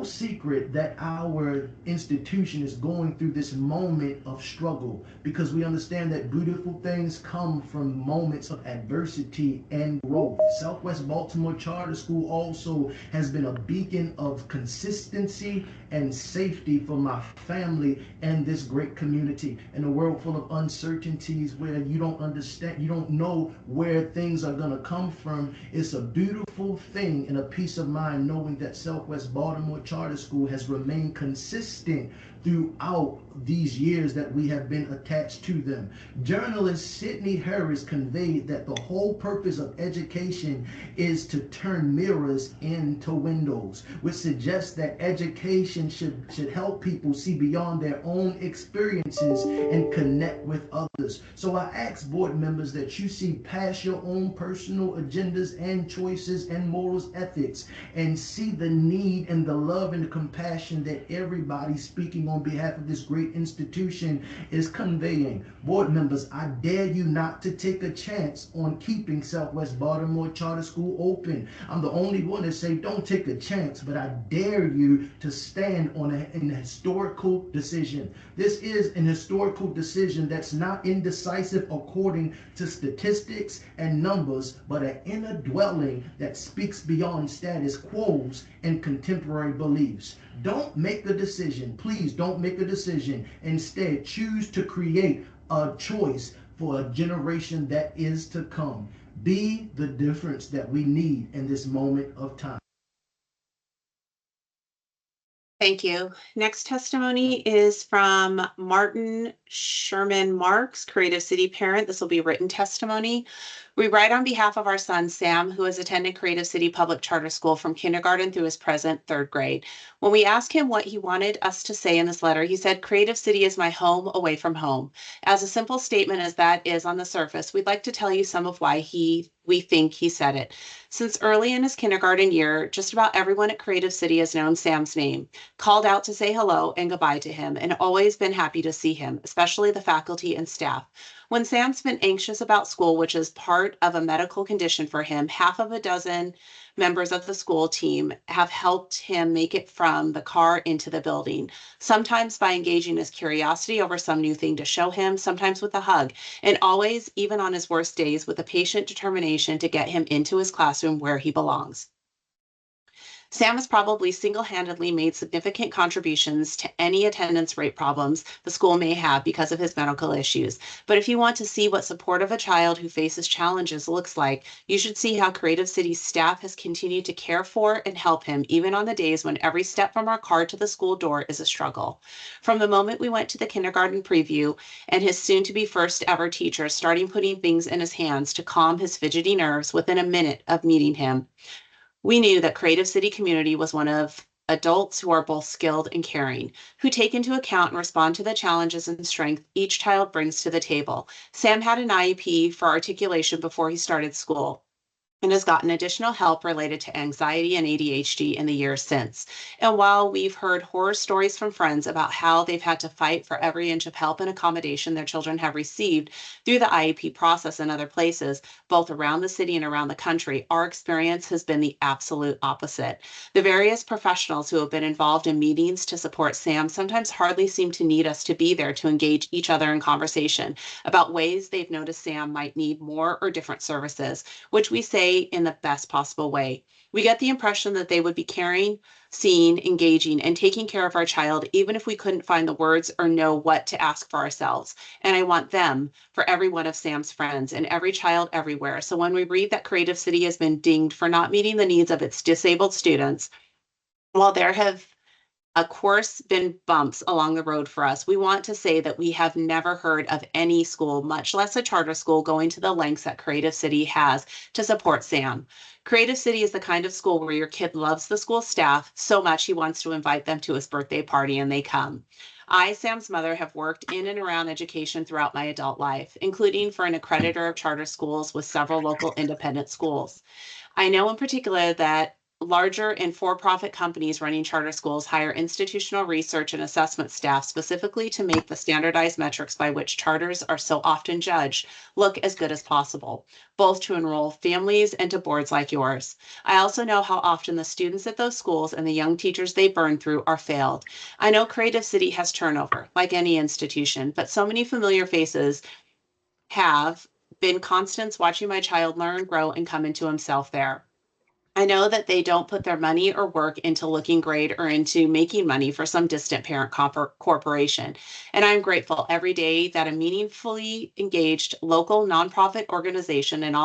secret that our institution is going through this moment of struggle, because we understand that beautiful things come from moments of adversity and growth. Southwest Baltimore Charter School also has been a beacon of consistency and safety for my family and this great community. In a world full of uncertainties where you don't understand, you don't know where things are going to come from, it's a beautiful thing and a peace of mind knowing that Southwest Baltimore Charter School has remained consistent throughout these years that we have been attached to them. Journalist Sidney Harris conveyed that the whole purpose of education is to turn mirrors into windows, which suggests that education should help people see beyond their own experiences and connect with others. So I ask board members that you see past your own personal agendas and choices and morals, ethics, and see the need and the love and the compassion that everybody speaking on behalf of this great institution is conveying. Board members, I dare you not to take a chance on keeping Southwest Baltimore Charter School open. I'm the only one to say don't take a chance, but I dare you to stand on an historical decision. This is an historical decision that's not indecisive according to statistics and numbers, but an inner dwelling that speaks beyond status quos and contemporary beliefs. Don't make a decision. Please don't make a decision. Instead, choose to create a choice for a generation that is to come. Be the difference that we need in this moment of time. Thank you. Next testimony is from Martin Sherman Marks, Creative City parent. This will be written testimony. We write on behalf of our son, Sam, who has attended Creative City Public Charter School from kindergarten through his present third grade. When we asked him what he wanted us to say in this letter, he said, "Creative City is my home away from home." As a simple statement as that is on the surface, we'd like to tell you some of why we think he said it. Since early in his kindergarten year, just about everyone at Creative City has known Sam's name, called out to say hello and goodbye to him, and always been happy to see him, especially the faculty and staff. When Sam's been anxious about school, which is part of a medical condition for him, half of a dozen members of the school team have helped him make it from the car into the building, sometimes by engaging his curiosity over some new thing to show him, sometimes with a hug, and always, even on his worst days, with a patient determination to get him into his classroom where he belongs. Sam has probably single-handedly made significant contributions to any attendance rate problems the school may have because of his medical issues. But if you want to see what support of a child who faces challenges looks like, you should see how Creative City's staff has continued to care for and help him, even on the days when every step from our car to the school door is a struggle. From the moment we went to the kindergarten preview and his soon-to-be first ever teacher starting putting things in his hands to calm his fidgety nerves within a minute of meeting him, we knew that Creative City Community was one of adults who are both skilled and caring, who take into account and respond to the challenges and strength each child brings to the table. Sam had an IEP for articulation before he started school and has gotten additional help related to anxiety and ADHD in the years since. And while we've heard horror stories from friends about how they've had to fight for every inch of help and accommodation their children have received through the IEP process and other places, both around the city and around the country, our experience has been the absolute opposite. The various professionals who have been involved in meetings to support Sam sometimes hardly seem to need us to be there to engage each other in conversation about ways they've noticed Sam might need more or different services, which we say in the best possible way. We get the impression that they would be caring, seeing, engaging, and taking care of our child, even if we couldn't find the words or know what to ask for ourselves. And I want them for every one of Sam's friends and every child everywhere. So when we read that Creative City has been dinged for not meeting the needs of its disabled students, while there have of course been bumps along the road for us, we want to say that we have never heard of any school, much less a charter school, going to the lengths that Creative City has to support Sam. Creative City is the kind of school where your kid loves the school staff so much he wants to invite them to his birthday party and they come. I, Sam's mother, have worked in and around education throughout my adult life, including for an accreditor of charter schools with several local independent schools. I know in particular that larger and for-profit companies running charter schools hire institutional research and assessment staff specifically to make the standardized metrics by which charters are so often judged look as good as possible, both to enroll families and to boards like yours. I also know how often the students at those schools and the young teachers they burn through are failed. I know Creative City has turnover, like any institution, but so many familiar faces have been constants watching my child learn, grow, and come into himself there. I know that they don't put their money or work into looking great or into making money for some distant parent corporation. And I'm grateful every day that a meaningfully engaged local nonprofit organization and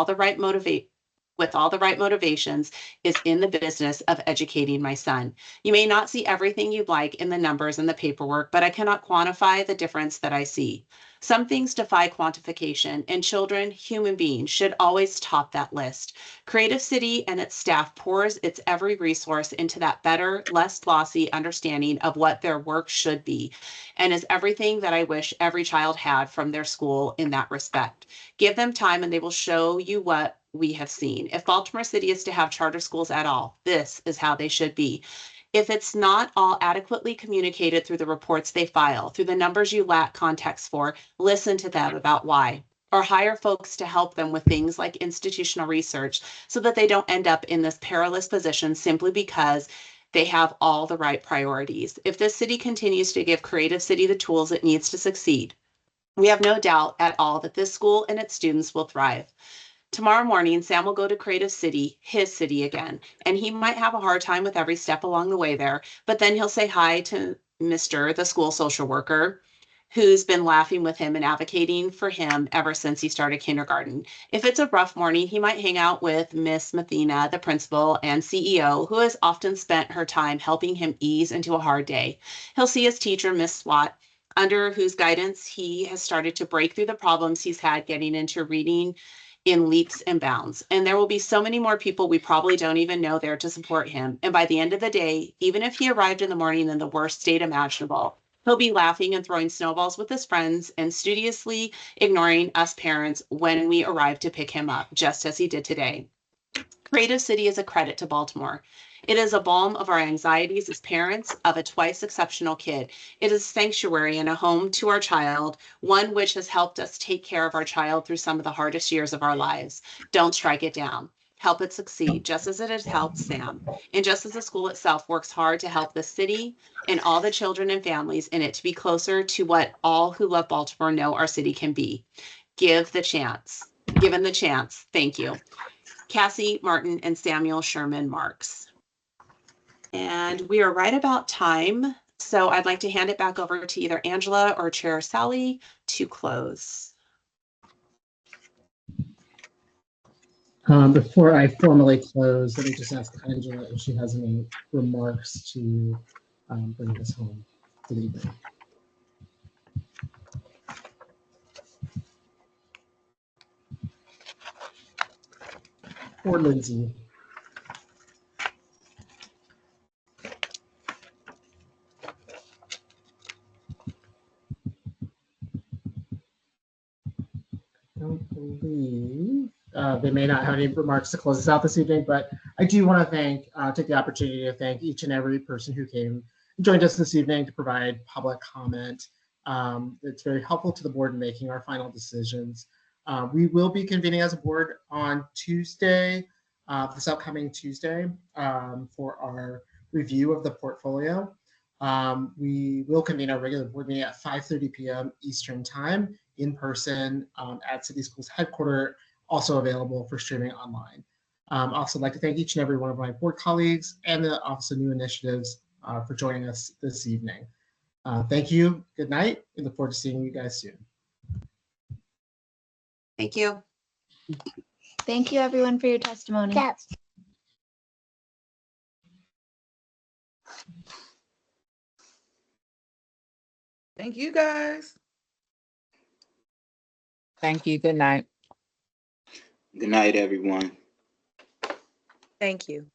with all the right motivations is in the business of educating my son. You may not see everything you'd like in the numbers and the paperwork, but I cannot quantify the difference that I see. Some things defy quantification, and children, human beings, should always top that list. Creative City and its staff pours its every resource into that better, less glossy understanding of what their work should be, and is everything that I wish every child had from their school in that respect. Give them time and they will show you what we have seen. If Baltimore City is to have charter schools at all, this is how they should be. If it's not all adequately communicated through the reports they file, through the numbers you lack context for, listen to them about why, or hire folks to help them with things like institutional research so that they don't end up in this perilous position simply because they have all the right priorities. If this city continues to give Creative City the tools it needs to succeed, we have no doubt at all that this school and its students will thrive. Tomorrow morning, Sam will go to Creative City, his city again, and he might have a hard time with every step along the way there, but then he'll say hi to Mr., the school social worker, who's been laughing with him and advocating for him ever since he started kindergarten. If it's a rough morning, he might hang out with Miss Mathena, the principal and CEO, who has often spent her time helping him ease into a hard day. He'll see his teacher, Miss Swat, under whose guidance he has started to break through the problems he's had getting into reading in leaps and bounds. And there will be so many more people we probably don't even know there to support him. And by the end of the day, even if he arrived in the morning in the worst state imaginable, he'll be laughing and throwing snowballs with his friends and studiously ignoring us parents when we arrive to pick him up, just as he did today. Creative City is a credit to Baltimore. It is a balm of our anxieties as parents of a twice exceptional kid. It is a sanctuary and a home to our child, one which has helped us take care of our child through some of the hardest years of our lives. Don't strike it down. Help it succeed, just as it has helped Sam. And just as the school itself works hard to help the city and all the children and families in it to be closer to what all who love Baltimore know our city can be. Given the chance. Thank you. Cassie Martin and Samuel Sherman Marks. And we are right about time. So I'd like to hand it back over to either Angela or Chair Sally to close. Before I formally close, let me just ask Angela if she has any remarks to bring us home. Good evening. Or Lindsay. I don't believe they may not have any remarks to close us out this evening, but I do want to take the opportunity to thank each and every person who came and joined us this evening to provide public comment. It's very helpful to the board in making our final decisions. We will be convening as a board on Tuesday, this upcoming Tuesday, for our review of the portfolio. We will convene our regular board meeting at 5:30 p.m. Eastern Time in person at City Schools headquarters, also available for streaming online. Also like to thank each and every one of my board colleagues and the Office of New Initiatives for joining us this evening. Thank you, good night, and look forward to seeing you guys soon. Thank you. Thank you everyone for your testimony. Yes. Thank you guys. Thank you. Good night. Good night, everyone. Thank you.